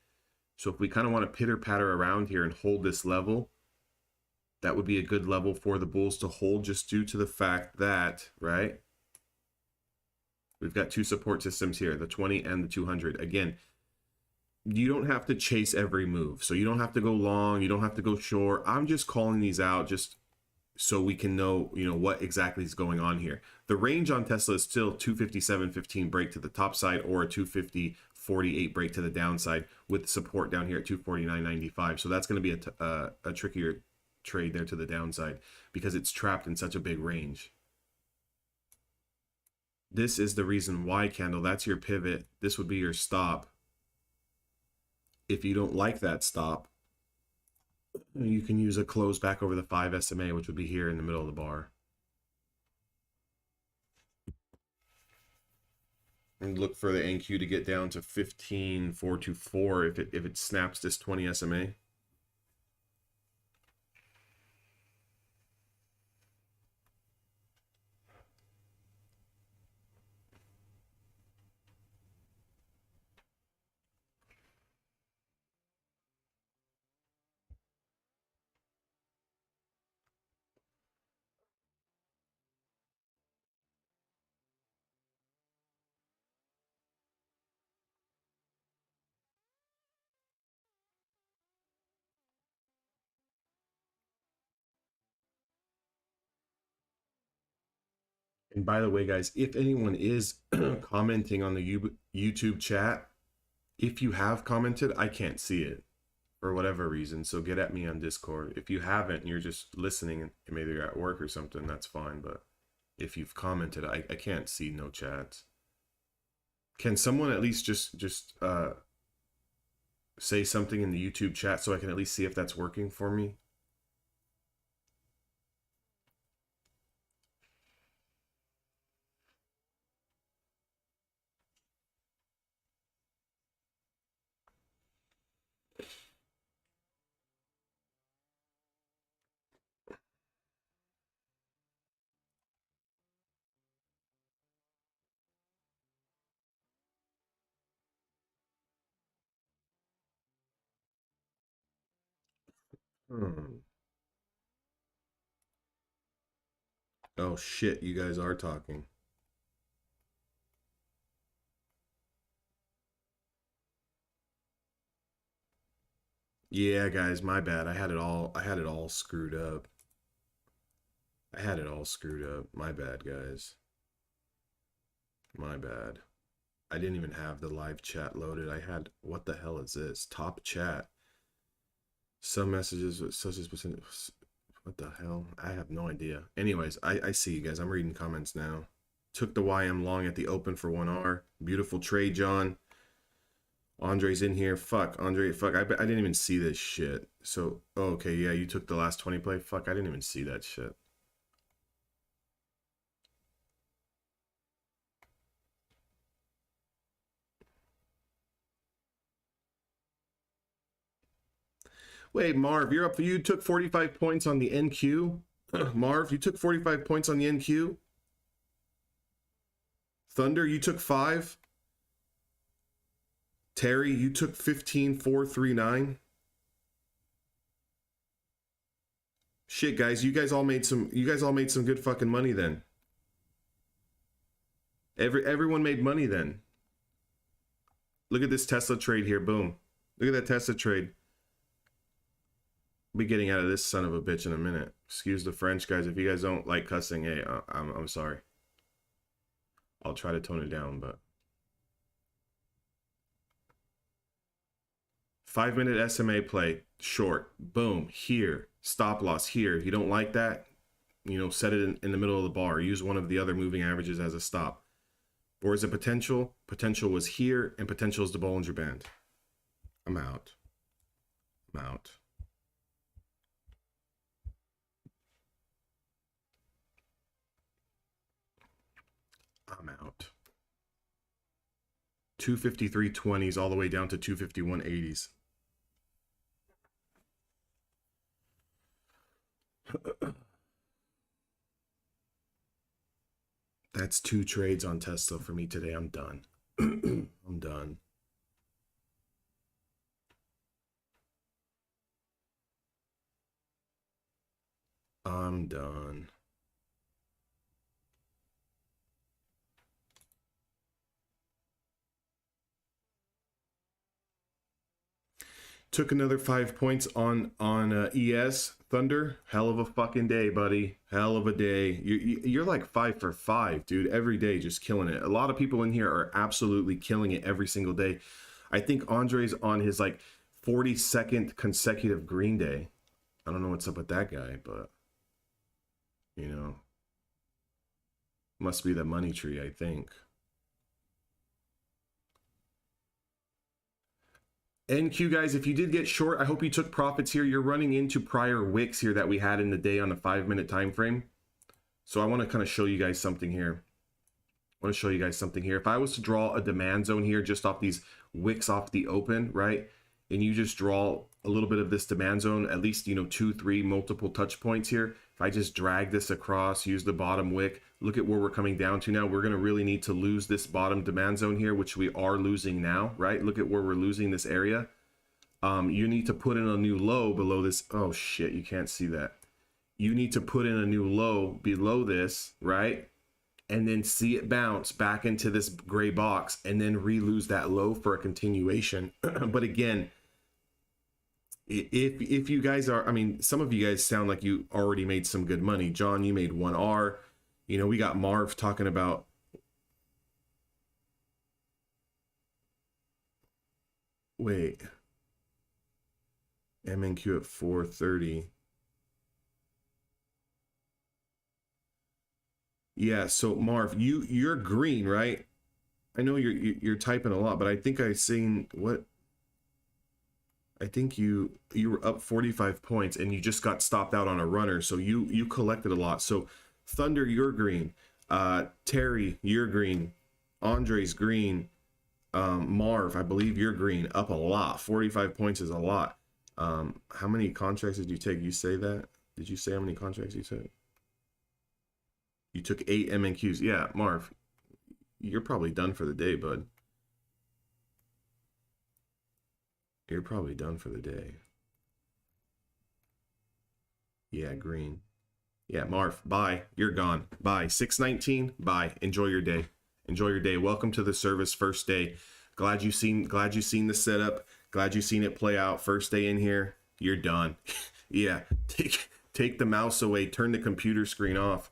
So if we kind of want to pitter patter around here and hold this level, that would be a good level for the bulls to hold, just due to the fact that, right, we've got two support systems here, the 20 and the 200. Again, you don't have to chase every move. So you don't have to go long, you don't have to go short. I'm just calling these out just so we can know, what exactly is going on here. The range on Tesla is still 257.15 break to the top side, or a 250.48 break to the downside, with support down here at 249.95. So that's going to be a trickier trade there to the downside, because it's trapped in such a big range. This is the reason why, candle. That's your pivot. This would be your stop. If you don't like that stop, you can use a close back over the 5 SMA, which would be here in the middle of the bar. And look for the NQ to get down to 15.424 if it snaps this 20 SMA. And by the way, guys, if anyone is commenting on the YouTube chat, if you have commented, I can't see it for whatever reason. So get at me on Discord. If you haven't and you're just listening and maybe you're at work or something, that's fine. But if you've commented, I can't see no chats. Can someone at least just say something in the YouTube chat so I can at least see if that's working for me? Hmm. shit, you guys are talking. Yeah, guys, my bad. I had it all screwed up. I had it all screwed up. My bad, guys. My bad. I didn't even have the live chat loaded. I had, what the hell is this? Top chat. Some messages such as what the hell? I have no idea. Anyways, I see you guys. I'm reading comments now. Took the YM long at the open for 1R. Beautiful trade, John. Andre's in here. Fuck, Andre. Fuck, I didn't even see this shit. So, oh, okay, yeah, you took the last 20 play. Fuck, I didn't even see that shit. Wait, Marv, you're up. You took 45 points on the NQ. Marv, you took 45 points on the NQ. Thunder, you took 5. Terry, you took 15,439. Shit, guys, you guys all made some good fucking money then. Everyone made money then. Look at this Tesla trade here. Boom. Look at that Tesla trade. Be getting out of this son of a bitch in a minute. Excuse the French, guys. If you guys don't like cussing, hey, I'm sorry. I'll try to tone it down, but 5-minute SMA play, short, boom, here, stop loss here. If you don't like that, you know, set it in the middle of the bar. Use one of the other moving averages as a stop. Or is it potential? Potential was here, and potential is the Bollinger Band. I'm out. I'm out. I'm out. 253.20s all the way down to 251.80s. That's 2 trades on Tesla for me today. I'm done. I'm done. I'm done. Took another 5 points on ES Thunder. Hell of a fucking day, buddy. Hell of a day. You're like 5 for 5, dude. Every day, just killing it. A lot of people in here are absolutely killing it every single day. I think Andre's on his like 42nd consecutive green day. I don't know what's up with that guy, but you know, must be the money tree, I think. NQ, guys, if you did get short, I hope you took profits here. You're running into prior wicks here that we had in the day on a 5-minute time frame. So I want to kind of show you guys something here. If I was to draw a demand zone here just off these wicks off the open, right? And you just draw a little bit of this demand zone, at least, you know, 2, 3 multiple touch points here. If I just drag this across, use the bottom wick, look at where we're coming down to now. We're going to really need to lose this bottom demand zone here, which we are losing now, right? Look at where we're losing this area. You need to put in a new low below this. Oh shit, you can't see that. You need to put in a new low below this, right? And then see it bounce back into this gray box and then re-lose that low for a continuation. But again, if you guys are, I mean, some of you guys sound like you already made some good money. John, you made 1R. You know, we got Marv talking about, wait, MNQ at 430. Yeah, so Marv, you're green, right? I know you're typing a lot, but I think I seen what, I think you were up 45 points and you just got stopped out on a runner, so you collected a lot. So Thunder, you're green. Terry, you're green. Andre's green. Marv, I believe you're green. Up a lot. 45 points is a lot. How many contracts did you take? You say that? Did you say how many contracts you took? You took 8 MNQs. Yeah, Marv, you're probably done for the day, bud. You're probably done for the day. Yeah, green. Yeah, Marv, bye. You're gone. Bye. 619, bye. Enjoy your day. Enjoy your day. Welcome to the service first day. Glad you seen the setup. Glad you seen it play out. First day in here. You're done. Yeah. Take the mouse away. Turn the computer screen off.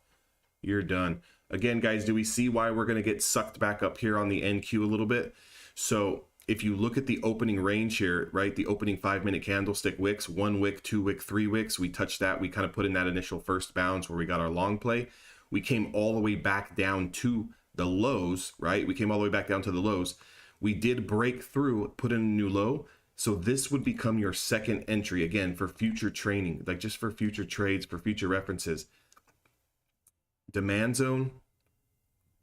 You're done. Again, guys, do we see why we're going to get sucked back up here on the NQ a little bit? So if you look at the opening range here, right, the opening 5-minute candlestick wicks, 1 wick, 2 wick, 3 wicks, we touched that. We kind of put in that initial first bounce where we got our long play. We came all the way back down to the lows, right? We came all the way back down to the lows. We did break through, put in a new low. So this would become your second entry, again, for future training, like just for future trades, for future references. Demand zone,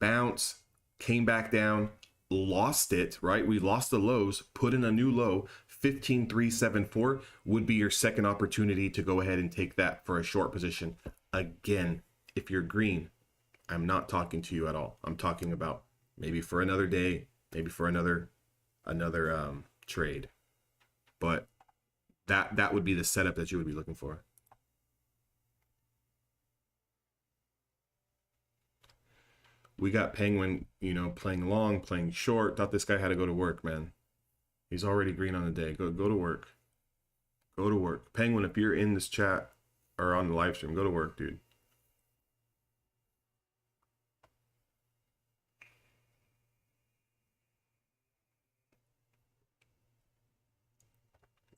bounce, came back down, lost it, right? We lost the lows, put in a new low. 15,374 would be your second opportunity to go ahead and take that for a short position. Again, if you're green, I'm not talking to you at all. I'm talking about maybe for another day, maybe for another trade. But that would be the setup that you would be looking for. We got Penguin, you know, playing long, playing short. Thought this guy had to go to work, man. He's already green on the day. Go to work. Go to work. Penguin, if you're in this chat or on the live stream, go to work, dude.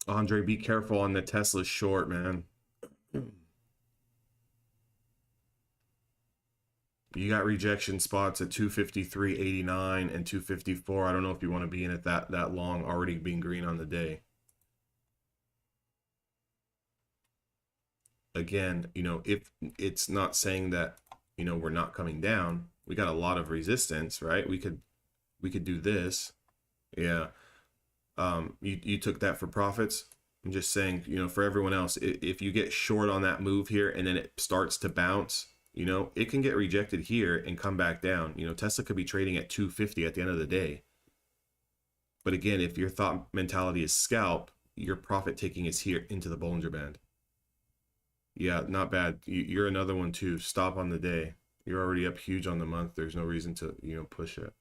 Andre, be careful on the Tesla short, man. You got rejection spots at 253.89 and 254. I don't know if you want to be in it that long, already being green on the day. Again, you know, if it's not saying that, you know, we're not coming down. We got a lot of resistance, right? We could do this. Yeah. You took that for profits. I'm just saying, you know, for everyone else, if you get short on that move here and then it starts to bounce, you know, it can get rejected here and come back down. You know, Tesla could be trading at 250 at the end of the day. But again, if your thought mentality is scalp, your profit taking is here into the Bollinger Band. Yeah, not bad. You're another one too. Stop on the day. You're already up huge on the month. There's no reason to, you know, push it.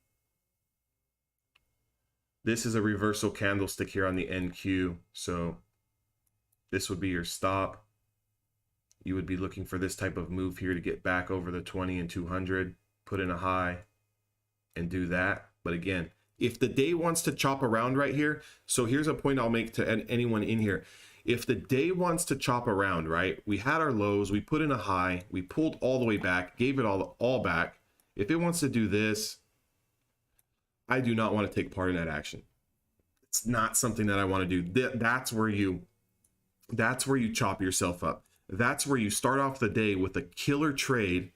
This is a reversal candlestick here on the NQ. So this would be your stop. You would be looking for this type of move here to get back over the 20 and 200, put in a high and do that. But again, if the day wants to chop around right here, so here's a point I'll make to anyone in here. If the day wants to chop around, right, we had our lows, we put in a high, we pulled all the way back, gave it all back. If it wants to do this, I do not want to take part in that action. It's not something that I want to do. That's where you chop yourself up. That's where you start off the day with a killer trade,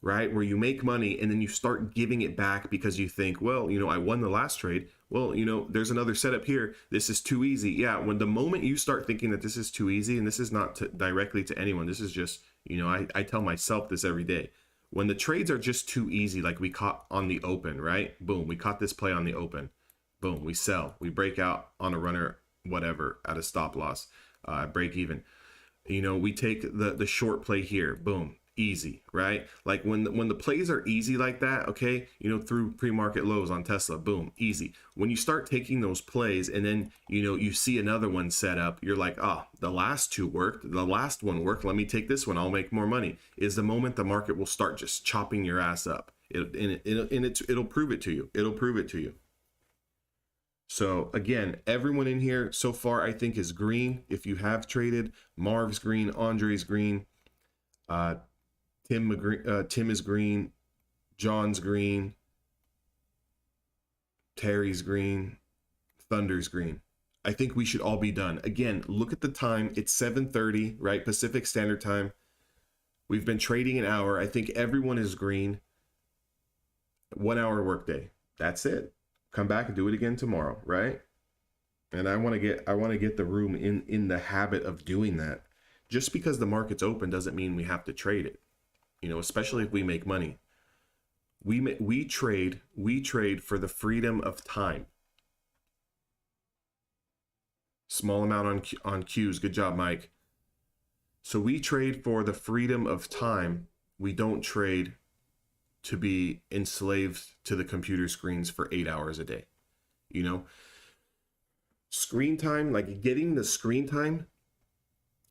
right? Where you make money and then you start giving it back because you think, well, you know, I won the last trade. Well, you know, there's another setup here. This is too easy. Yeah, when the moment you start thinking that this is too easy, and this is not directly to anyone, this is just, you know, I tell myself this every day. When the trades are just too easy, like we caught on the open, right? Boom, we caught this play on the open. Boom, we sell. We break out on a runner, whatever, at a stop loss, break even. You know, we take the short play here. Boom, easy, right? Like when the plays are easy like that, okay, you know, through pre-market lows on Tesla, boom, easy. When you start taking those plays and then, you know, you see another one set up, you're like, oh, the last two worked, the last one worked, let me take this one, I'll make more money, is the moment the market will start just chopping your ass up. It'll prove it to you. It'll prove it to you. So again, everyone in here so far I think is green. If you have traded, Marv's green, Andre's green, Tim is green, John's green, Terry's green, Thunder's green. I think we should all be done. Again, look at the time. It's 7:30, right? Pacific Standard Time. We've been trading an hour. I think everyone is green. 1 hour workday. That's it. Come back and do it again tomorrow, right? And I want to get the room in the habit of doing that. Just because the market's open doesn't mean we have to trade it. You know, especially if we make money. We trade for the freedom of time. Small amount on Qs. Good job, Mike. So we trade for the freedom of time. We don't trade to be enslaved to the computer screens for 8 hours a day. You know, screen time, like getting the screen time.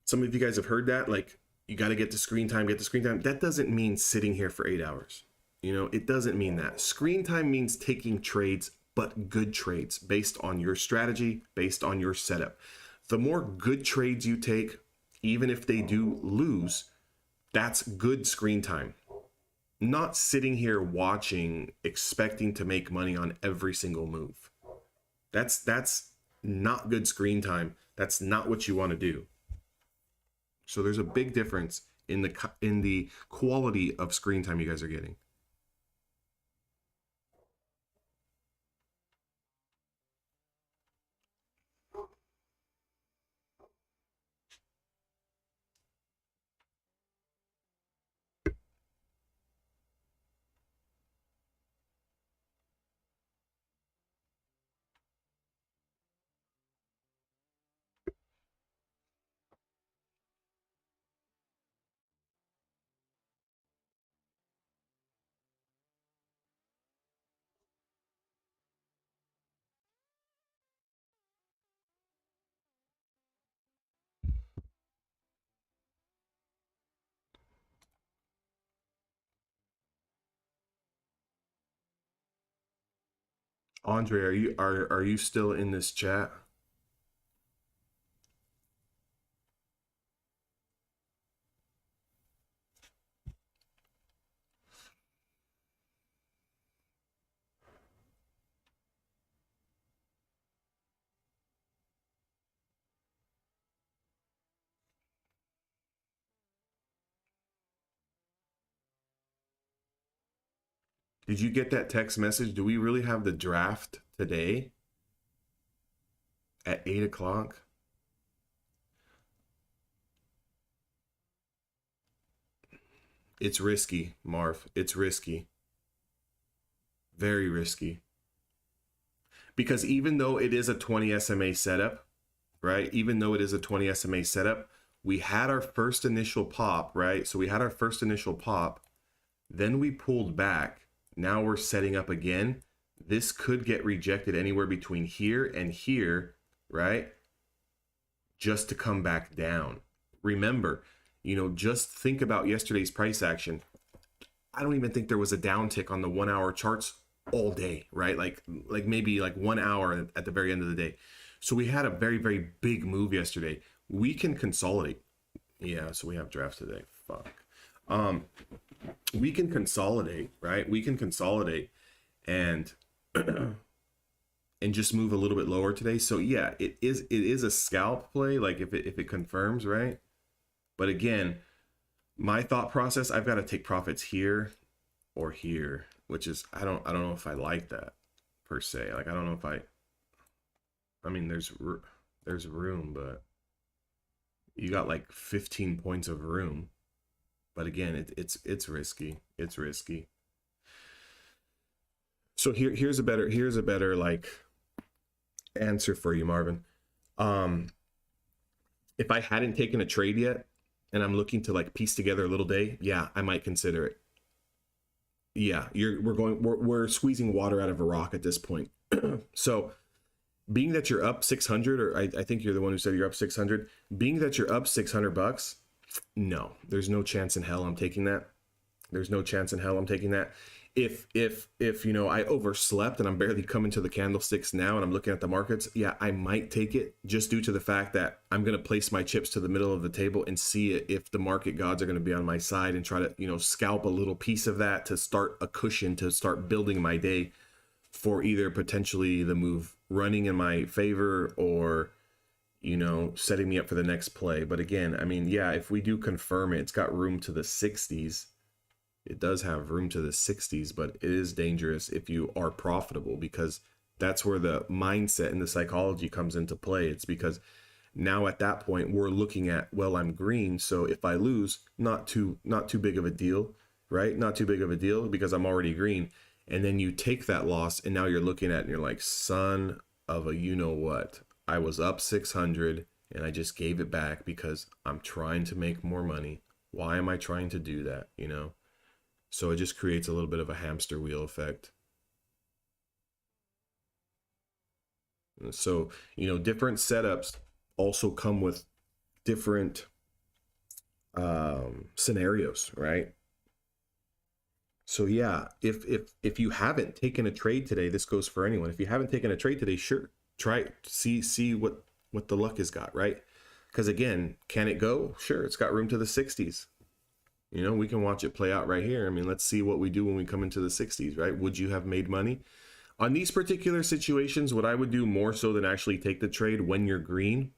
Some of you guys have heard that, like, you got to get the screen time, get the screen time. That doesn't mean sitting here for 8 hours. You know, it doesn't mean that. Screen time means taking trades, but good trades based on your strategy, based on your setup. The more good trades you take, even if they do lose, that's good screen time. Not sitting here watching, expecting to make money on every single move. That's not good screen time. That's not what you want to do. So there's a big difference in the quality of screen time you guys are getting. Andre, are you still in this chat? Did you get that text message? Do we really have the draft today at 8 o'clock? It's risky, Marv. It's risky. Very risky. Because even though it is a 20 SMA setup, right? Even though it is a 20 SMA setup, we had our first initial pop, right? So we had our first initial pop, then we pulled back. Now we're setting up again. This could get rejected anywhere between here and here, right? Just to come back down. Remember, you know, just think about yesterday's price action. I don't even think there was a downtick on the 1 hour charts all day, right? Like maybe like 1 hour at the very end of the day. So we had a very, very big move yesterday. We can consolidate. Yeah, so we have drafts today. Fuck. We can consolidate, right? We can consolidate and and just move a little bit lower today. So yeah, it is a scalp play, like if it confirms, right? But again, my thought process, I've got to take profits here or here, which is I don't know if I like that per se. Like I don't know if I mean there's room, but you got like 15 points of room. But again, it's risky. It's risky. So here's a better like answer for you, Marvin. If I hadn't taken a trade yet and I'm looking to like piece together a little day, yeah, I might consider it. Yeah, we're squeezing water out of a rock at this point. So being that you're up 600, or I think you're the one who said you're up 600, being that you're up $600, no, there's no chance in hell I'm taking that. There's no chance in hell I'm taking that. If you know, I overslept and I'm barely coming to the candlesticks now and I'm looking at the markets, yeah, I might take it just due to the fact that I'm going to place my chips to the middle of the table and see if the market gods are going to be on my side and try to, you know, scalp a little piece of that to start a cushion to start building my day for either potentially the move running in my favor or, you know, setting me up for the next play. But again, I mean, yeah, if we do confirm it, it's got room to the 60s. It does have room to the 60s, but it is dangerous if you are profitable, because that's where the mindset and the psychology comes into play. It's because now at that point we're looking at, well, I'm green, so if I lose, not too big of a deal, right? Not too big of a deal because I'm already green. And then you take that loss and now you're looking at it and you're like, son of a you know what? I was up 600 and I just gave it back because I'm trying to make more money. Why am I trying to do that? You know? So it just creates a little bit of a hamster wheel effect. So, you know, different setups also come with different scenarios, right? So yeah, if you haven't taken a trade today, this goes for anyone. If you haven't taken a trade today, sure, try it. See what the luck has got, right? Because again, can it go? Sure, it's got room to the 60s. You know, we can watch it play out right here. I mean, let's see what we do when we come into the 60s, right? Would you have made money? On these particular situations, what I would do more so than actually take the trade when you're green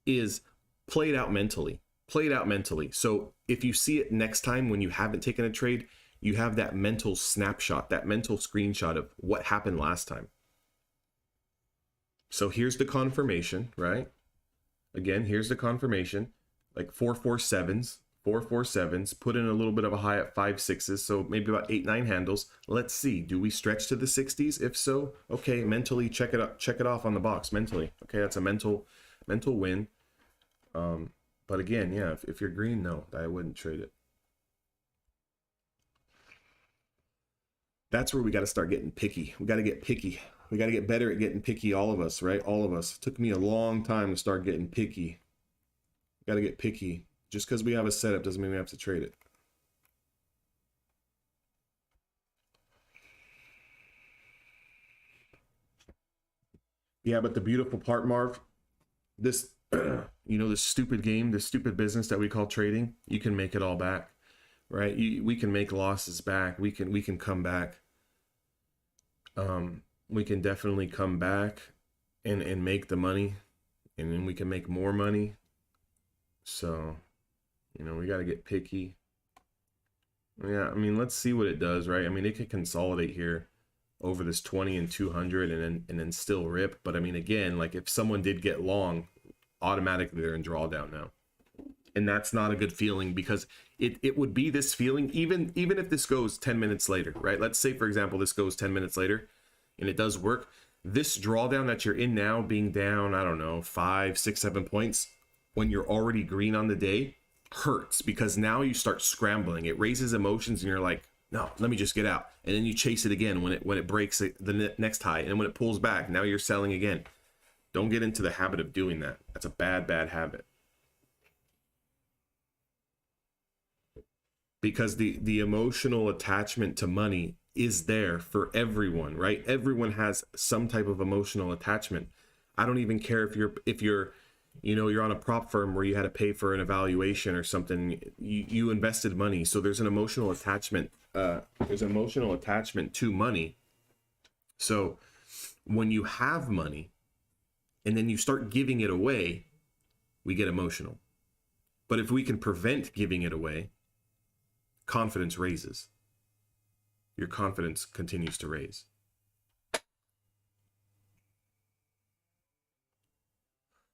is play it out mentally. Play it out mentally. So if you see it next time when you haven't taken a trade, you have that mental snapshot, that mental screenshot of what happened last time. So here's the confirmation, right? Again, here's the confirmation, like 447s, 447s, put in a little bit of a high at 5.6s, so maybe about 8-9 handles. Let's see, do we stretch to the 60s? If so, okay, mentally check it up, check it off on the box mentally. Okay, that's a mental win. But again, yeah, if you're green, no, I wouldn't trade it. That's where we got to start getting picky. We got to get picky. We got to get better at getting picky, all of us, right? All of us. It took me a long time to start getting picky. Got to get picky. Just because we have a setup doesn't mean we have to trade it. Yeah, but the beautiful part, Marv, this, you know, this stupid game, this stupid business that we call trading, you can make it all back, right? We can make losses back. We can come back. We can definitely come back and make the money, and then we can make more money. So, you know, we got to get picky. Yeah, I mean, let's see what it does, right? I mean, it could consolidate here over this 20 and 200 and then still rip. But I mean, again, like if someone did get long, automatically they're in drawdown now. And that's not a good feeling, because it would be this feeling even if this goes 10 minutes later, right? Let's say, for example, this goes 10 minutes later and it does work. This drawdown that you're in now, being down, I don't know, 5, 6, 7 points when you're already green on the day, hurts, because now you start scrambling. It raises emotions and you're like, no, let me just get out. And then you chase it again when it breaks the next high, and when it pulls back, now you're selling again. Don't get into the habit of doing that. That's a bad habit. Because the emotional attachment to money is there for everyone, right? Everyone has some type of emotional attachment. I don't even care if you're you know, you're on a prop firm where you had to pay for an evaluation or something. You invested money, so there's an emotional attachment. There's an emotional attachment to money. So when you have money and then you start giving it away, we get emotional. But if we can prevent giving it away, confidence raises. Your confidence continues to raise.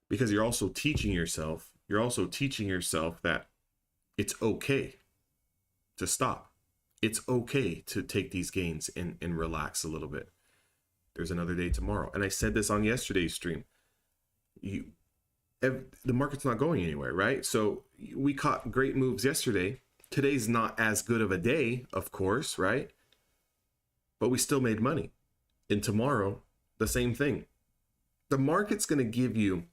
Because you're also teaching yourself that it's okay to stop. It's okay to take these gains and relax a little bit. There's another day tomorrow. And I said this on yesterday's stream. The market's not going anywhere, right? So we caught great moves yesterday. Today's not as good of a day, of course, right? But we still made money. And tomorrow, the same thing. The market's going to give you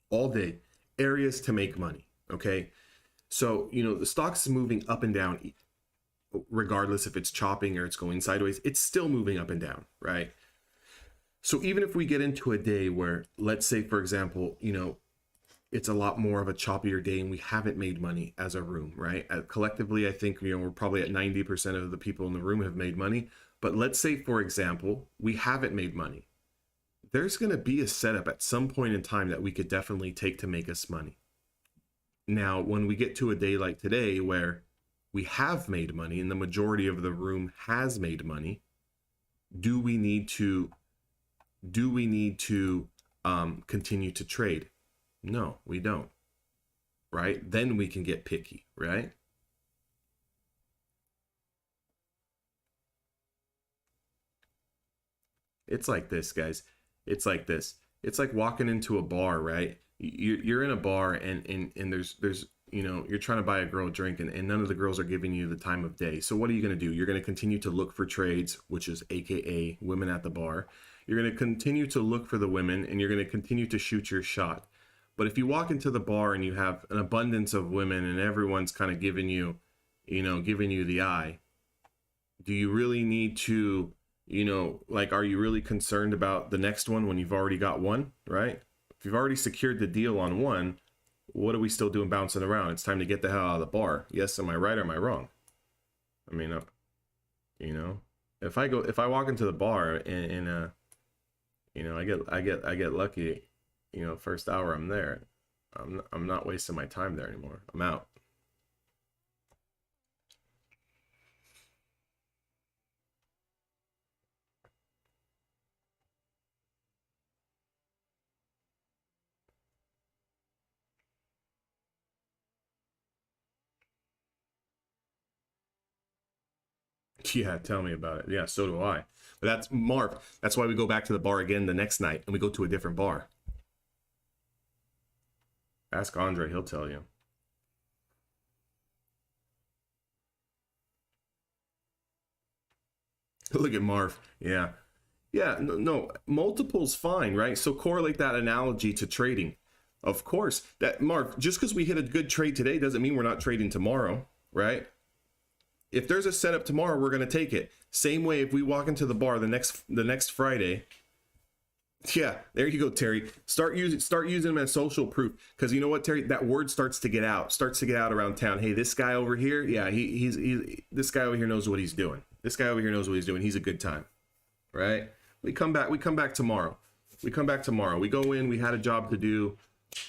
all day areas to make money, okay? So, you know, the stock's moving up and down, regardless if it's chopping or it's going sideways, it's still moving up and down, right? So even if we get into a day where, let's say, for example, you know, it's a lot more of a choppier day and we haven't made money as a room, right? Collectively, I think, you know, we're probably at 90% of the people in the room have made money. But let's say, for example, we haven't made money. There's going to be a setup at some point in time that we could definitely take to make us money. Now, when we get to a day like today where we have made money and the majority of the room has made money, do we need to continue to trade? No, we don't. Right? Then we can get picky, right? It's like this, guys. It's like this. it's like walking into a bar, right? You're in a bar, and there's you know, you're trying to buy a girl a drink, and none of the girls are giving you the time of day. So what are you going to do? You're going to continue to look for trades, which is AKA women at the bar. You're going to continue to look for the women, and you're going to continue to shoot your shot. But if you walk into the bar and you have an abundance of women and everyone's kind of giving you, you know, giving you the eye, do you really need to, you know, like, are you really concerned about the next one when you've already got one, right? If you've already secured the deal on one, what are we still doing bouncing around? It's time to get the hell out of the bar. Yes, am I right or am I wrong? I mean, you know, if I walk into the bar and you know, I get lucky, you know, first hour I'm there, I'm not wasting my time there anymore. I'm out. Yeah, tell me about it. Yeah, so do I. But that's Marv. That's why we go back to the bar again the next night and we go to a different bar. Ask Andre, he'll tell you. Look at Marv. Yeah. Yeah, no, multiple's fine, right? So correlate that analogy to trading. Of course, that Marv, just because we hit a good trade today doesn't mean we're not trading tomorrow, right? If there's a setup tomorrow, we're going to take it. Same way if we walk into the bar the next Friday. Yeah, there you go, Terry. Start using them as social proof, because you know what, Terry, that word starts to get out around town. Hey, this guy over here, yeah, he's this guy over here knows what he's doing. This guy over here knows what he's doing. He's a good time, right? We come back tomorrow. We come back tomorrow. We go in. We had a job to do.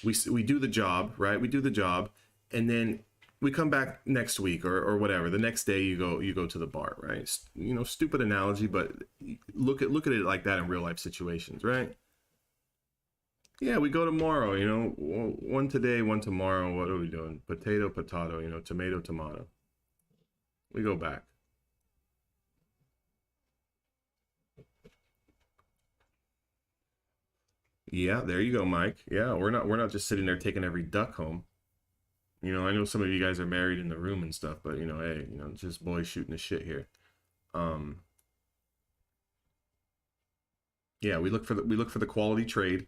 We do the job, right? We do the job, and then we come back next week or whatever. The next day you go to the bar, right? You know, stupid analogy, but look at it like that in real life situations, right? Yeah, we go tomorrow. You know, one today, one tomorrow. What are we doing? Potato, potato. You know, tomato, tomato. We go back. Yeah, there you go, Mike. Yeah, we're not just sitting there taking every duck home. You know, I know some of you guys are married in the room and stuff, but you know, hey, you know, just boys shooting the shit here. Um, yeah, we look for the quality trade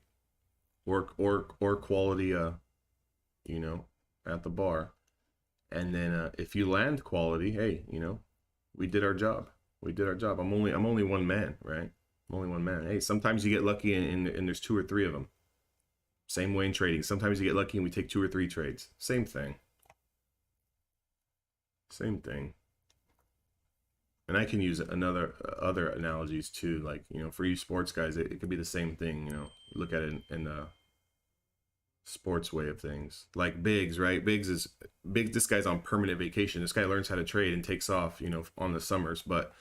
or quality you know, at the bar. And then if you land quality, hey, you know, we did our job. We did our job. I'm only one man, right? I'm only one man. Hey, sometimes you get lucky and there's two or three of them. Same way in trading. Sometimes you get lucky and we take two or three trades. Same thing. Same thing. And I can use other analogies too, like, you know, for you sports guys, it could be the same thing. You know, look at it in the sports way of things. Like Biggs, right? Biggs. This guy's on permanent vacation. This guy learns how to trade and takes off, you know, on the summers. But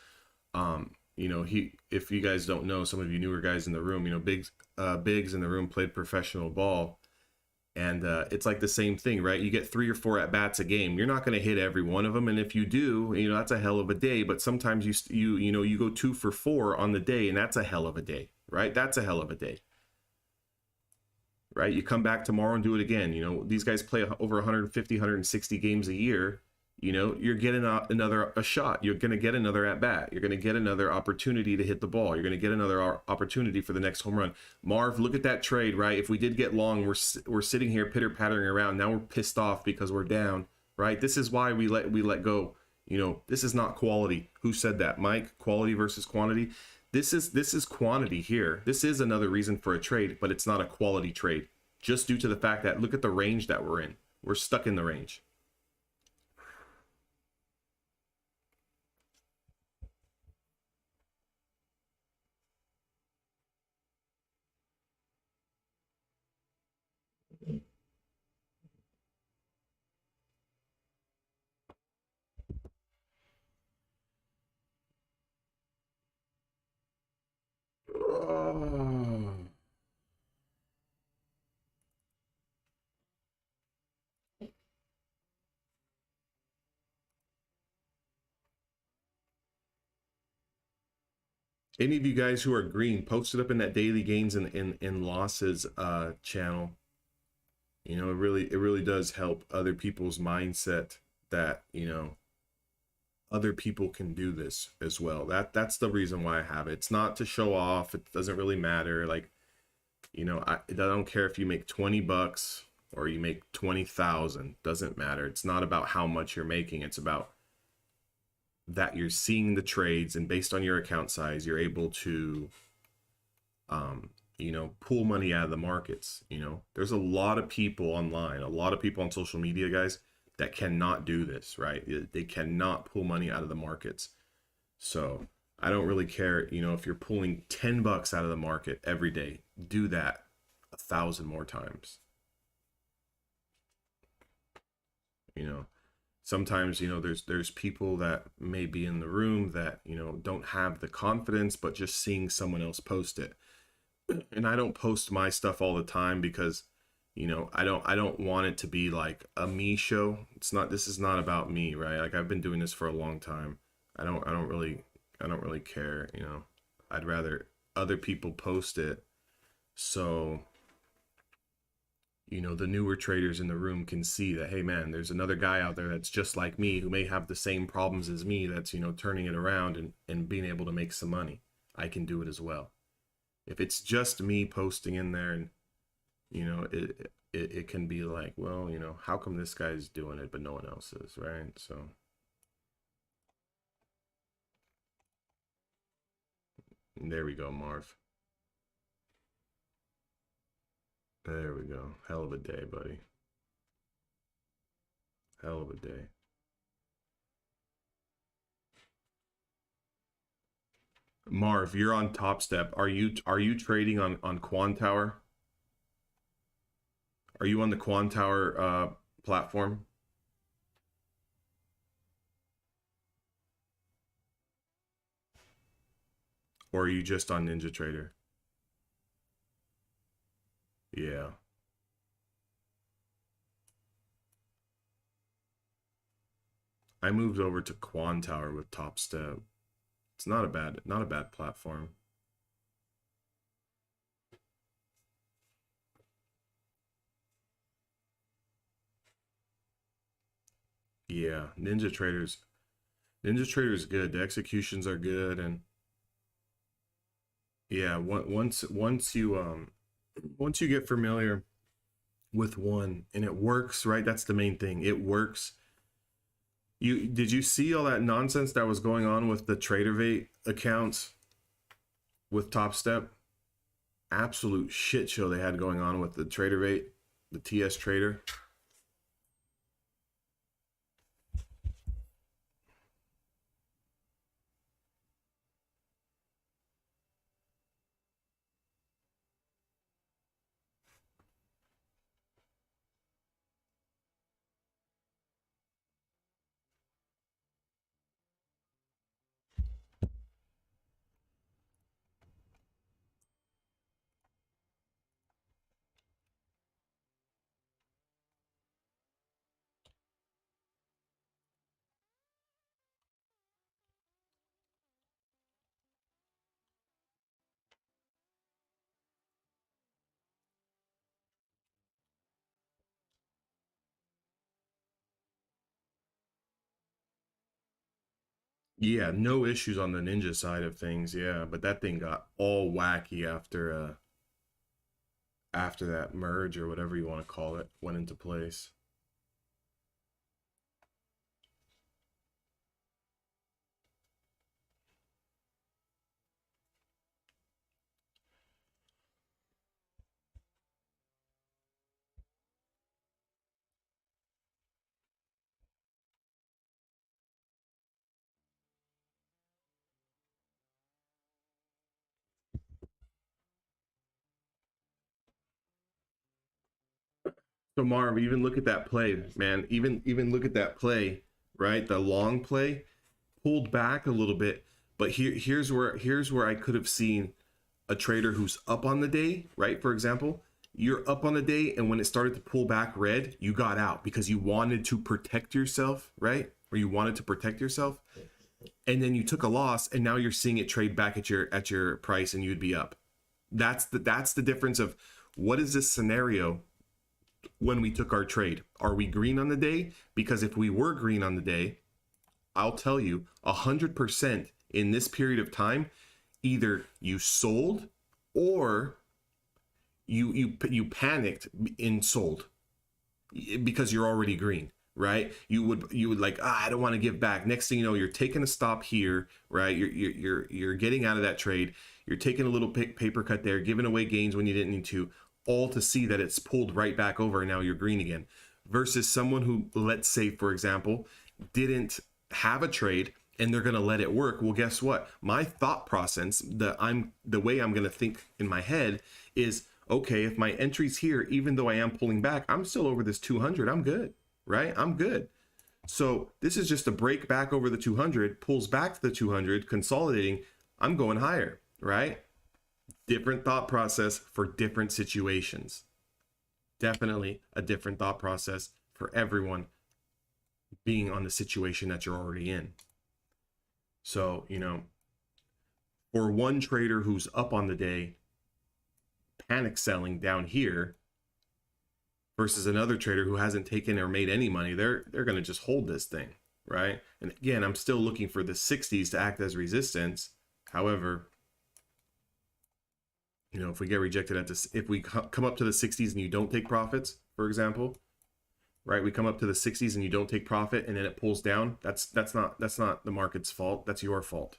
you know, if you guys don't know, some of you newer guys in the room, you know, Biggs in the room played professional ball. And it's like the same thing, right? You get 3 or 4 at bats a game. You're not going to hit every one of them, and if you do, you know, that's a hell of a day. But sometimes you know, you go 2 for 4 on the day, and that's a hell of a day, right? That's a hell of a day, right? You come back tomorrow and do it again. You know, these guys play over 150, 160 games a year. You know, you're getting another shot. You're going to get another at bat. You're going to get another opportunity to hit the ball. You're going to get another opportunity for the next home run. Marv, look at that trade, right? If we did get long, we're sitting here pitter pattering around. Now we're pissed off because we're down, right? This is why we let go. You know, this is not quality. Who said that, Mike? Quality versus quantity. This is quantity here. This is another reason for a trade, but it's not a quality trade, just due to the fact that look at the range that we're in. We're stuck in the range. Oh. Any of you guys who are green, post it up in that daily gains and in losses channel. You know, it really does help other people's mindset that, you know, other people can do this as well. That's the reason why I have it. It's not to show off. It doesn't really matter. Like, you know, I don't care if you make 20 bucks or you make 20,000, doesn't matter. It's not about how much you're making. It's about that you're seeing the trades, and based on your account size, you're able to, you know, pull money out of the markets. You know, there's a lot of people online, a lot of people on social media, guys, that cannot do this, right? They cannot pull money out of the markets. So I don't really care, you know, if you're pulling 10 bucks out of the market every day, do that 1,000 more times. You know, sometimes, you know, there's people that may be in the room that, you know, don't have the confidence, but just seeing someone else post it. And I don't post my stuff all the time because, you know, I don't want it to be like a me show. This is not about me, right? Like, I've been doing this for a long time. I don't really care, you know. I'd rather other people post it so, you know, the newer traders in the room can see that, hey man, there's another guy out there that's just like me who may have the same problems as me, that's, you know, turning it around and being able to make some money. I can do it as well. If it's just me posting in there, and, you know, it can be like, well, you know, how come this guy's doing it but no one else is, right? So there we go, Marv. There we go. Hell of a day, buddy. Hell of a day. Marv, you're on Top Step. Are you trading on Quantower? Are you on the Quantower platform? Or are you just on NinjaTrader? Yeah. I moved over to Quantower with Top Step. It's not a bad platform. Yeah, NinjaTrader's good. The executions are good, and yeah, once you get familiar with one and it works, right? That's the main thing. It works. Did you see all that nonsense that was going on with the TraderVate accounts with Top Step? Absolute shit show they had going on with the TraderVate, the TS Trader. Yeah, no issues on the Ninja side of things. Yeah, but that thing got all wacky after that merge, or whatever you want to call it, went into place. So Marv, even look at that play, man. Even look at that play, right? The long play pulled back a little bit, but here's where I could have seen a trader who's up on the day, right? For example, you're up on the day, and when it started to pull back red, you got out because you wanted to protect yourself, right? Or you wanted to protect yourself. and then you took a loss, and now you're seeing it trade back at your price, and you'd be up. That's the difference of what is this scenario when we took our trade. Are we green on the day? Because if we were green on the day, I'll tell you 100% in this period of time, either you sold or you panicked and sold because you're already green, right? You would like, I don't want to give back. Next thing you know, you're taking a stop here, right? You're getting out of that trade. You're taking a little paper cut there, giving away gains when you didn't need to, all to see that it's pulled right back over and now you're green again. Versus someone who, let's say, for example, didn't have a trade and they're going to let it work. Well, guess what? My thought process, the way I'm going to think in my head is, okay, if my entry's here, even though I am pulling back, I'm still over this 200. I'm good, right? I'm good. So this is just a break back over the 200, pulls back to the 200, consolidating. I'm going higher, right? Different thought process for different situations. Definitely a different thought process for everyone being on the situation that you're already in. So, you know, for one trader who's up on the day, panic selling down here versus another trader who hasn't taken or made any money, they're going to just hold this thing, right? And again, I'm still looking for the 60s to act as resistance. However, you know, if we get rejected at this, if we come up to the 60s and you don't take profits, for example, right? We come up to the 60s and you don't take profit and then it pulls down. That's not the market's fault. That's your fault.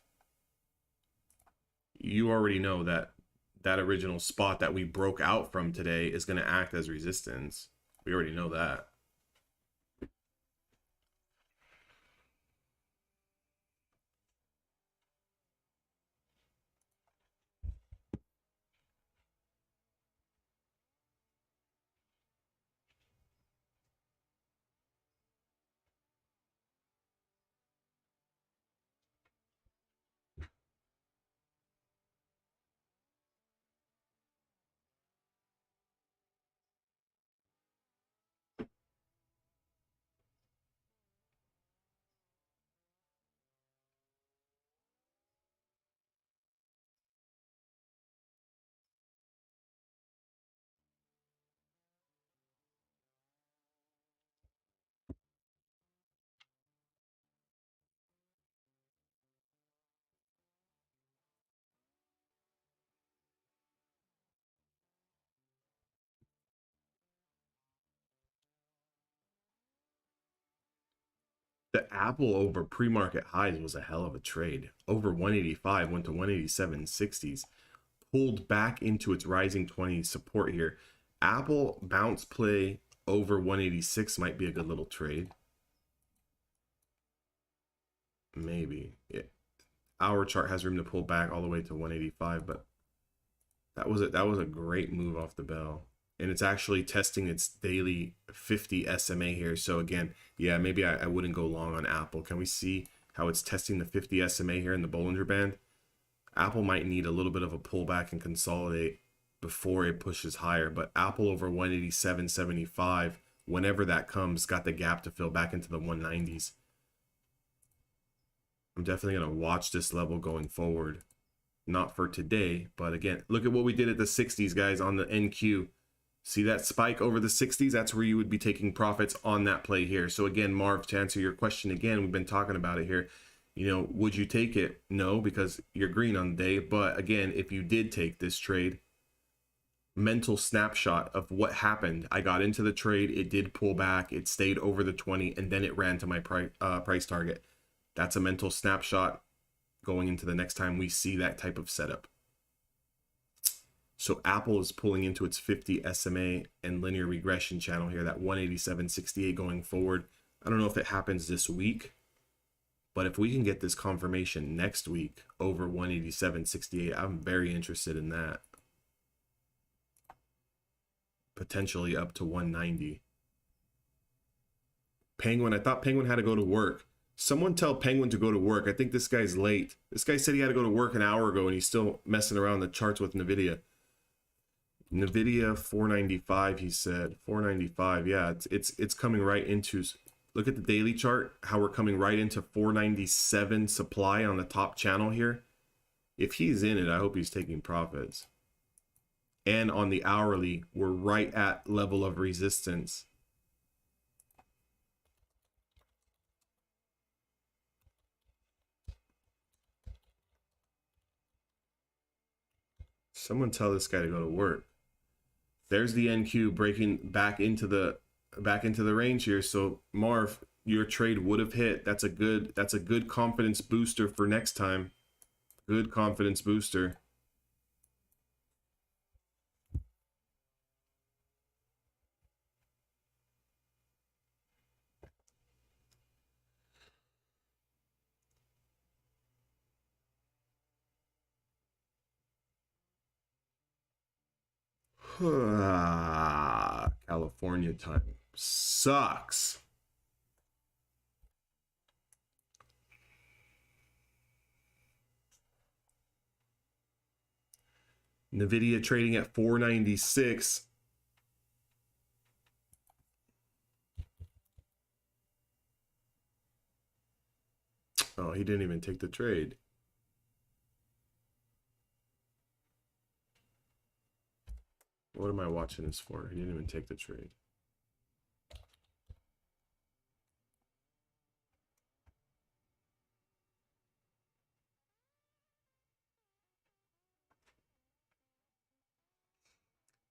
You already know that original spot that we broke out from today is going to act as resistance. We already know that. The Apple over pre-market highs was a hell of a trade. Over 185, went to 187.60s, pulled back into its rising 20 support here. Apple bounce play over 186 might be a good little trade. Maybe. Our chart has room to pull back all the way to 185, but that was a great move off the bell. And it's actually testing its daily 50 SMA here. So again, yeah, maybe I wouldn't go long on Apple. Can we see how it's testing the 50 SMA here in the Bollinger Band? Apple might need a little bit of a pullback and consolidate before it pushes higher. But Apple over 187.75, whenever that comes, got the gap to fill back into the 190s. I'm definitely going to watch this level going forward. Not for today, but again, look at what we did at the 60s, guys, on the NQ. See that spike over the 60s? That's where you would be taking profits on that play here. So again, Marv, to answer your question again, we've been talking about it here. You know, would you take it? No, because you're green on the day. But again, if you did take this trade, mental snapshot of what happened. I got into the trade. It did pull back. It stayed over the 20, and then it ran to my price target. That's a mental snapshot going into the next time we see that type of setup. So Apple is pulling into its 50 SMA and linear regression channel here, that 187.68 going forward. I don't know if it happens this week, but if we can get this confirmation next week over 187.68, I'm very interested in that. Potentially up to 190. Penguin, I thought Penguin had to go to work. Someone tell Penguin to go to work. I think this guy's late. This guy said he had to go to work an hour ago and he's still messing around the charts with NVIDIA. NVIDIA 495, he said. 495, yeah, it's coming right into Look at the daily chart, how we're coming right into 497 supply on the top channel here. If he's in it, I hope he's taking profits. And on the hourly, we're right at level of resistance. Someone tell this guy to go to work. There's the NQ breaking back into the range here. So Marv, your trade would have hit. That's a good confidence booster for next time. Good confidence booster. California time sucks. Nvidia trading at 496. Oh, he didn't even take the trade. What am I watching this for? He didn't even take the trade.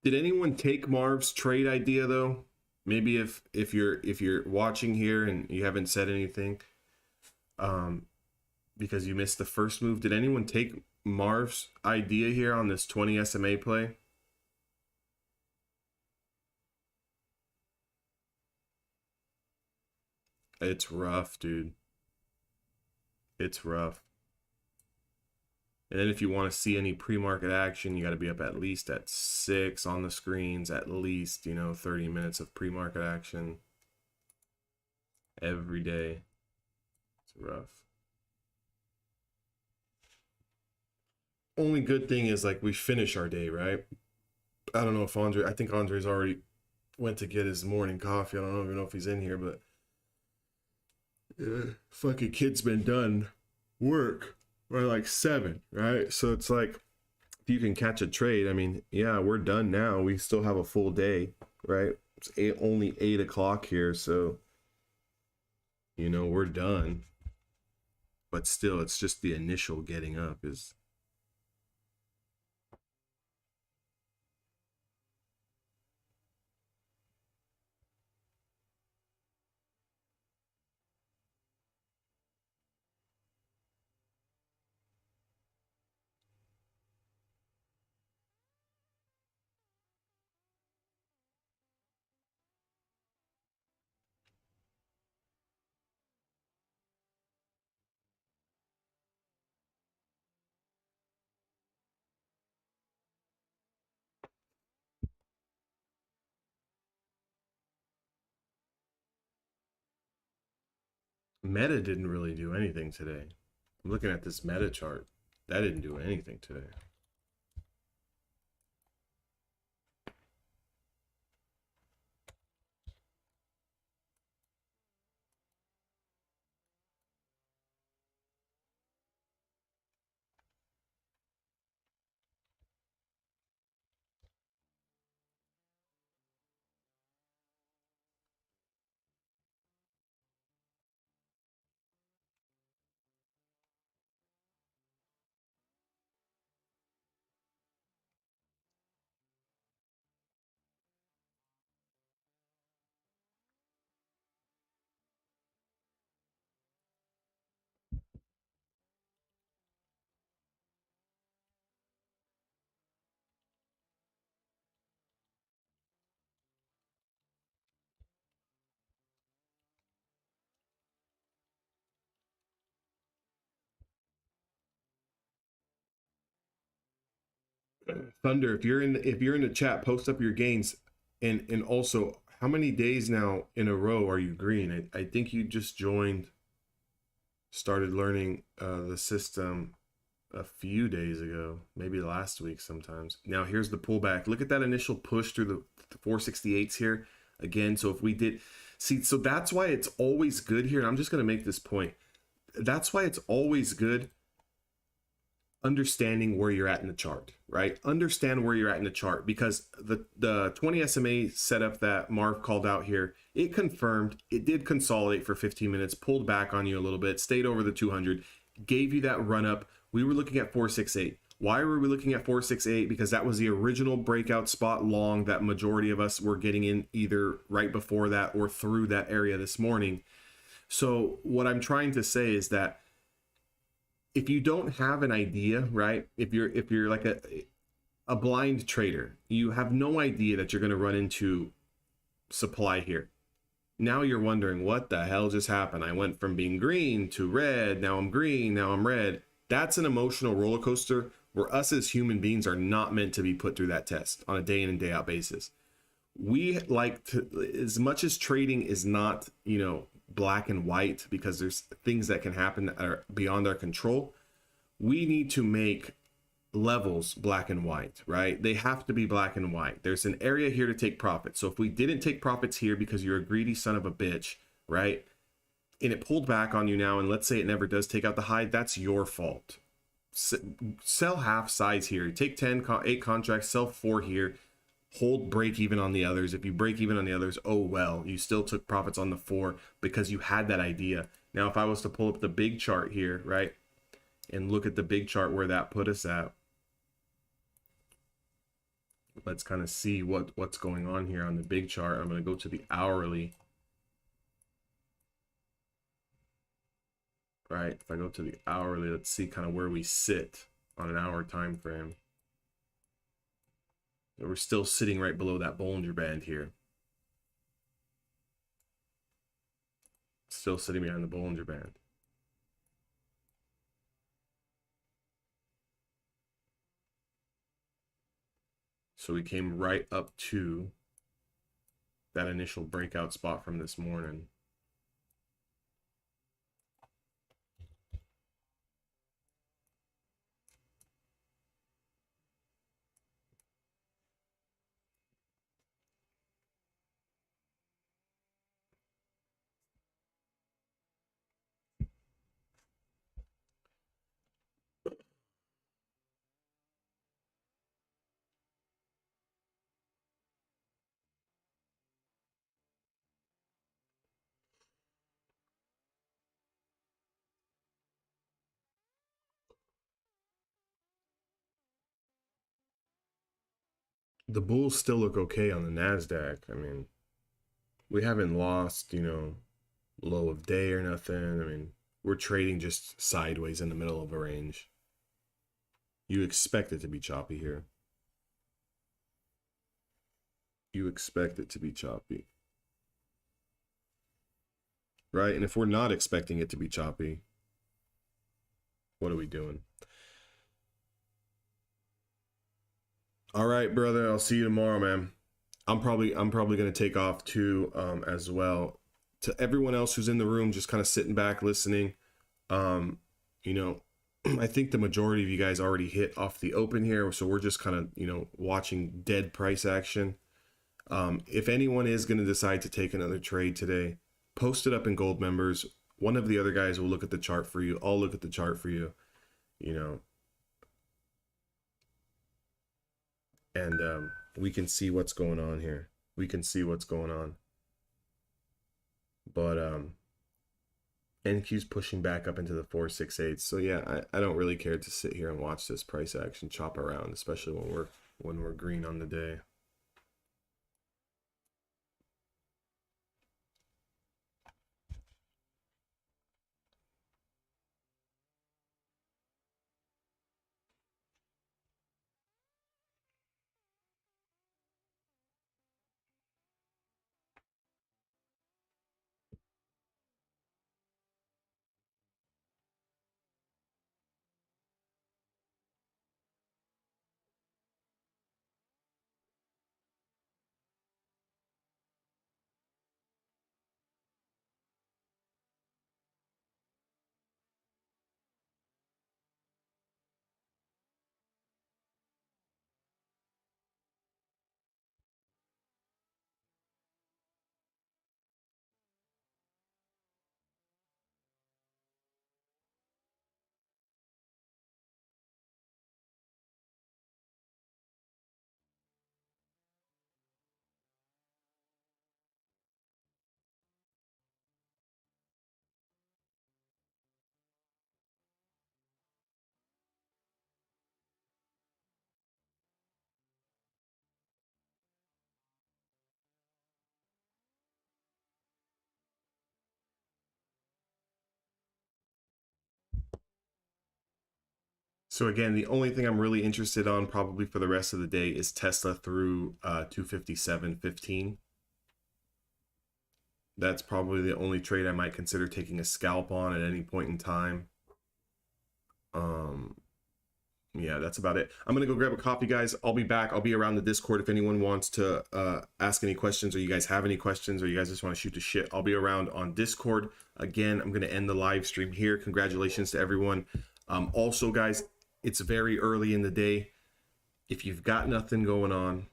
Did anyone take Marv's trade idea though? Maybe if you're watching here and you haven't said anything, because you missed the first move, did anyone take Marv's idea here on this 20 SMA play? It's rough, dude. It's rough. And then if you want to see any pre-market action, you got to be up at least at 6 on the screens, at least, 30 minutes of pre-market action every day. It's rough. Only good thing is like we finish our day, right? I don't know if I think Andre's already went to get his morning coffee. I don't even know if he's in here, but fucking kid's been done work by like 7, right? So it's like, if you can catch a trade, I mean, yeah, we're done now. We still have a full day, right? It's only 8 o'clock here, so we're done. But still, it's just the initial getting up is. Meta didn't really do anything today. I'm looking at this meta chart. That didn't do anything today. Thunder, if you're in the chat, post up your gains, and also how many days now in a row are you green? I think you just started learning the system a few days ago, maybe last week sometimes. Now here's the pullback. Look at that initial push through the 468s here again. So if we did, See, so that's why it's always good here. And I'm just going to make this point. That's why it's always good understanding where you're at in the chart, right? Understand where you're at in the chart, because the 20 SMA setup that Marv called out here, it confirmed, it did consolidate for 15 minutes, pulled back on you a little bit, stayed over the 200, gave you that run up. We were looking at 468. Why were we looking at 468? Because that was the original breakout spot long that majority of us were getting in either right before that or through that area this morning. So what I'm trying to say is that if you don't have an idea, right? If you're like a blind trader, you have no idea that you're going to run into supply here. Now you're wondering, what the hell just happened? I went from being green to red, now I'm green, now I'm red. That's an emotional roller coaster where us as human beings are not meant to be put through that test on a day in and day out basis. We like to, as much as trading is not, black and white, because there's things that can happen that are beyond our control, we need to make levels black and white, right? They have to be black and white. There's an area here to take profits. So if we didn't take profits here because you're a greedy son of a bitch, right? And it pulled back on you now, and let's say it never does take out the high, that's your fault. Sell half size here. Take 8 contracts, sell 4 here. Hold break even on the others. If you break even on the others, oh well, you still took profits on the 4 because you had that idea. Now, if I was to pull up the big chart here, right, and look at the big chart where that put us at, let's kind of see what's going on here on the big chart. I'm going to go to the hourly. Right, if I go to the hourly, let's see kind of where we sit on an hour time frame. We're still sitting right below that Bollinger Band here. Still sitting behind the Bollinger Band. So we came right up to that initial breakout spot from this morning. The bulls still look okay on the NASDAQ. I mean, we haven't lost, low of day or nothing. I mean, we're trading just sideways in the middle of a range. You expect it to be choppy here. You expect it to be choppy. Right? And if we're not expecting it to be choppy, what are we doing? All right, brother. I'll see you tomorrow, man. I'm probably gonna take off too, as well. To everyone else who's in the room, just kind of sitting back, listening. I think the majority of you guys already hit off the open here, so we're just kind of watching dead price action. If anyone is going to decide to take another trade today, post it up in Gold Members. One of the other guys will look at the chart for you. I'll look at the chart for you. And we can see what's going on here. We can see what's going on. But NQ's pushing back up into the 468. So yeah, I don't really care to sit here and watch this price action chop around, especially when we're green on the day. So again, the only thing I'm really interested on probably for the rest of the day is Tesla through 257.15. That's probably the only trade I might consider taking a scalp on at any point in time. Yeah, that's about it. I'm gonna go grab a coffee, guys. I'll be back. I'll be around the Discord if anyone wants to ask any questions, or you guys have any questions, or you guys just want to shoot the shit. I'll be around on Discord. Again, I'm gonna end the live stream here. Congratulations to everyone. Also, guys, it's very early in the day. If you've got nothing going on,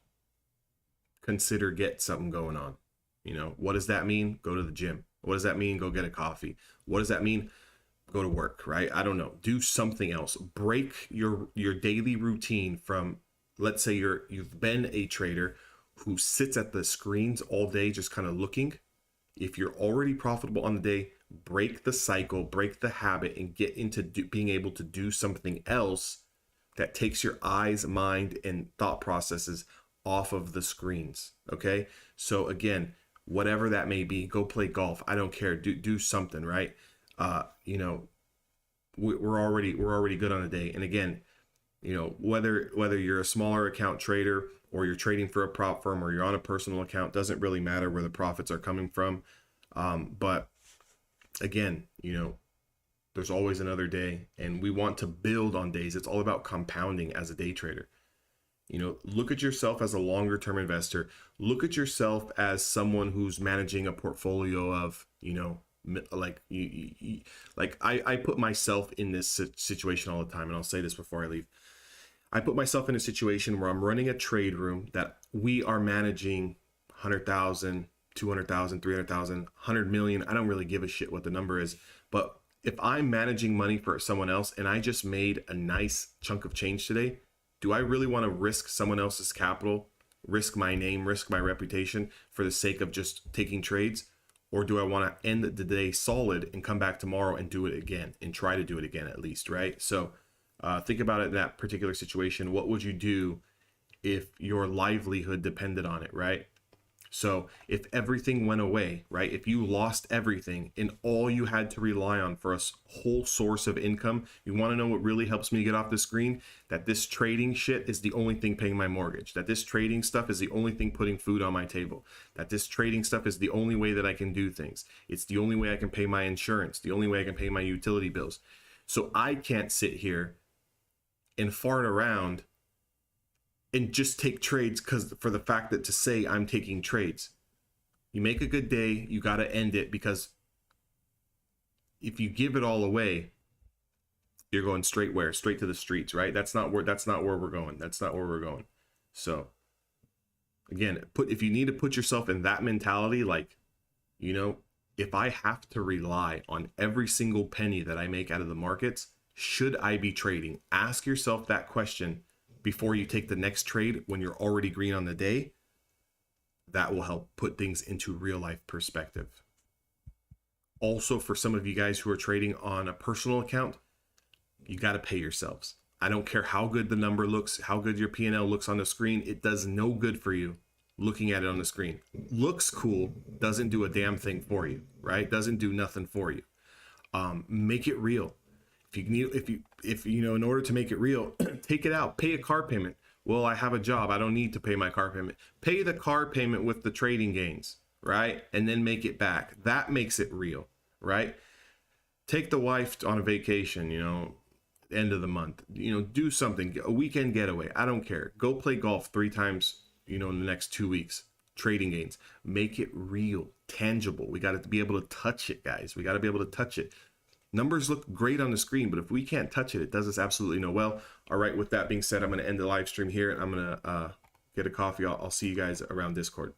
consider get something going on. You know, what does that mean? Go to the gym. What does that mean? Go get a coffee. What does that mean? Go to work, right? I don't know. Do something else. Break your daily routine from, let's say you've been a trader who sits at the screens all day just kind of looking. If you're already profitable on the day, break the cycle, break the habit, and get into being able to do something else that takes your eyes, mind, and thought processes off of the screens. Okay? So again, whatever that may be, go play golf. I don't care. Do something, right? You know, we're already good on a day. And again, you know, whether you're a smaller account trader or you're trading for a prop firm or you're on a personal account, doesn't really matter where the profits are coming from. But again, you know, there's always another day, and we want to build on days. It's all about compounding as a day trader. You know, look at yourself as a longer term investor. Look at yourself as someone who's managing a portfolio of, you know, like I put myself in this situation all the time, and I'll say this before I leave. I put myself in a situation where I'm running a trade room that we are managing 100,000, 200,000, 300,000, 100 million. I don't really give a shit what the number is, but if I'm managing money for someone else and I just made a nice chunk of change today, do I really want to risk someone else's capital, risk my name, risk my reputation for the sake of just taking trades? Or do I want to end the day solid and come back tomorrow and do it again and try to do it again at least, right? So think about it in that particular situation. What would you do if your livelihood depended on it, right? So if everything went away, right? If you lost everything and all you had to rely on for a whole source of income, you want to know what really helps me get off the screen? That this trading shit is the only thing paying my mortgage. That this trading stuff is the only thing putting food on my table. That this trading stuff is the only way that I can do things. It's the only way I can pay my insurance. The only way I can pay my utility bills. So I can't sit here and fart around and just take trades because for the fact that to say I'm taking trades. You make a good day, you got to end it, because if you give it all away, you're going straight to the streets, right? That's not where we're going. That's not where we're going. So again, if you need to put yourself in that mentality, like, you know, if I have to rely on every single penny that I make out of the markets, should I be trading? Ask yourself that question before you take the next trade when you're already green on the day. That will help put things into real life perspective. Also, for some of you guys who are trading on a personal account, you got to pay yourselves. I don't care how good the number looks, how good your P&L looks on the screen. It does no good for you looking at it on the screen. Looks cool, doesn't do a damn thing for you, right? Doesn't do nothing for you. Make it real. If you know, in order to make it real, take it out, pay a car payment. Well, I have a job, I don't need to pay my car payment. Pay the car payment with the trading gains, right? And then make it back. That makes it real, right? Take the wife on a vacation, you know, end of the month, you know, do something, a weekend getaway. I don't care. Go play golf 3 times, you know, in the next 2 weeks. Trading gains. Make it real, tangible. We got to be able to touch it, guys. We got to be able to touch it. Numbers look great on the screen, but if we can't touch it, it does us absolutely no well. All right, with that being said, I'm going to end the live stream here. I'm going to get a coffee. I'll see you guys around Discord.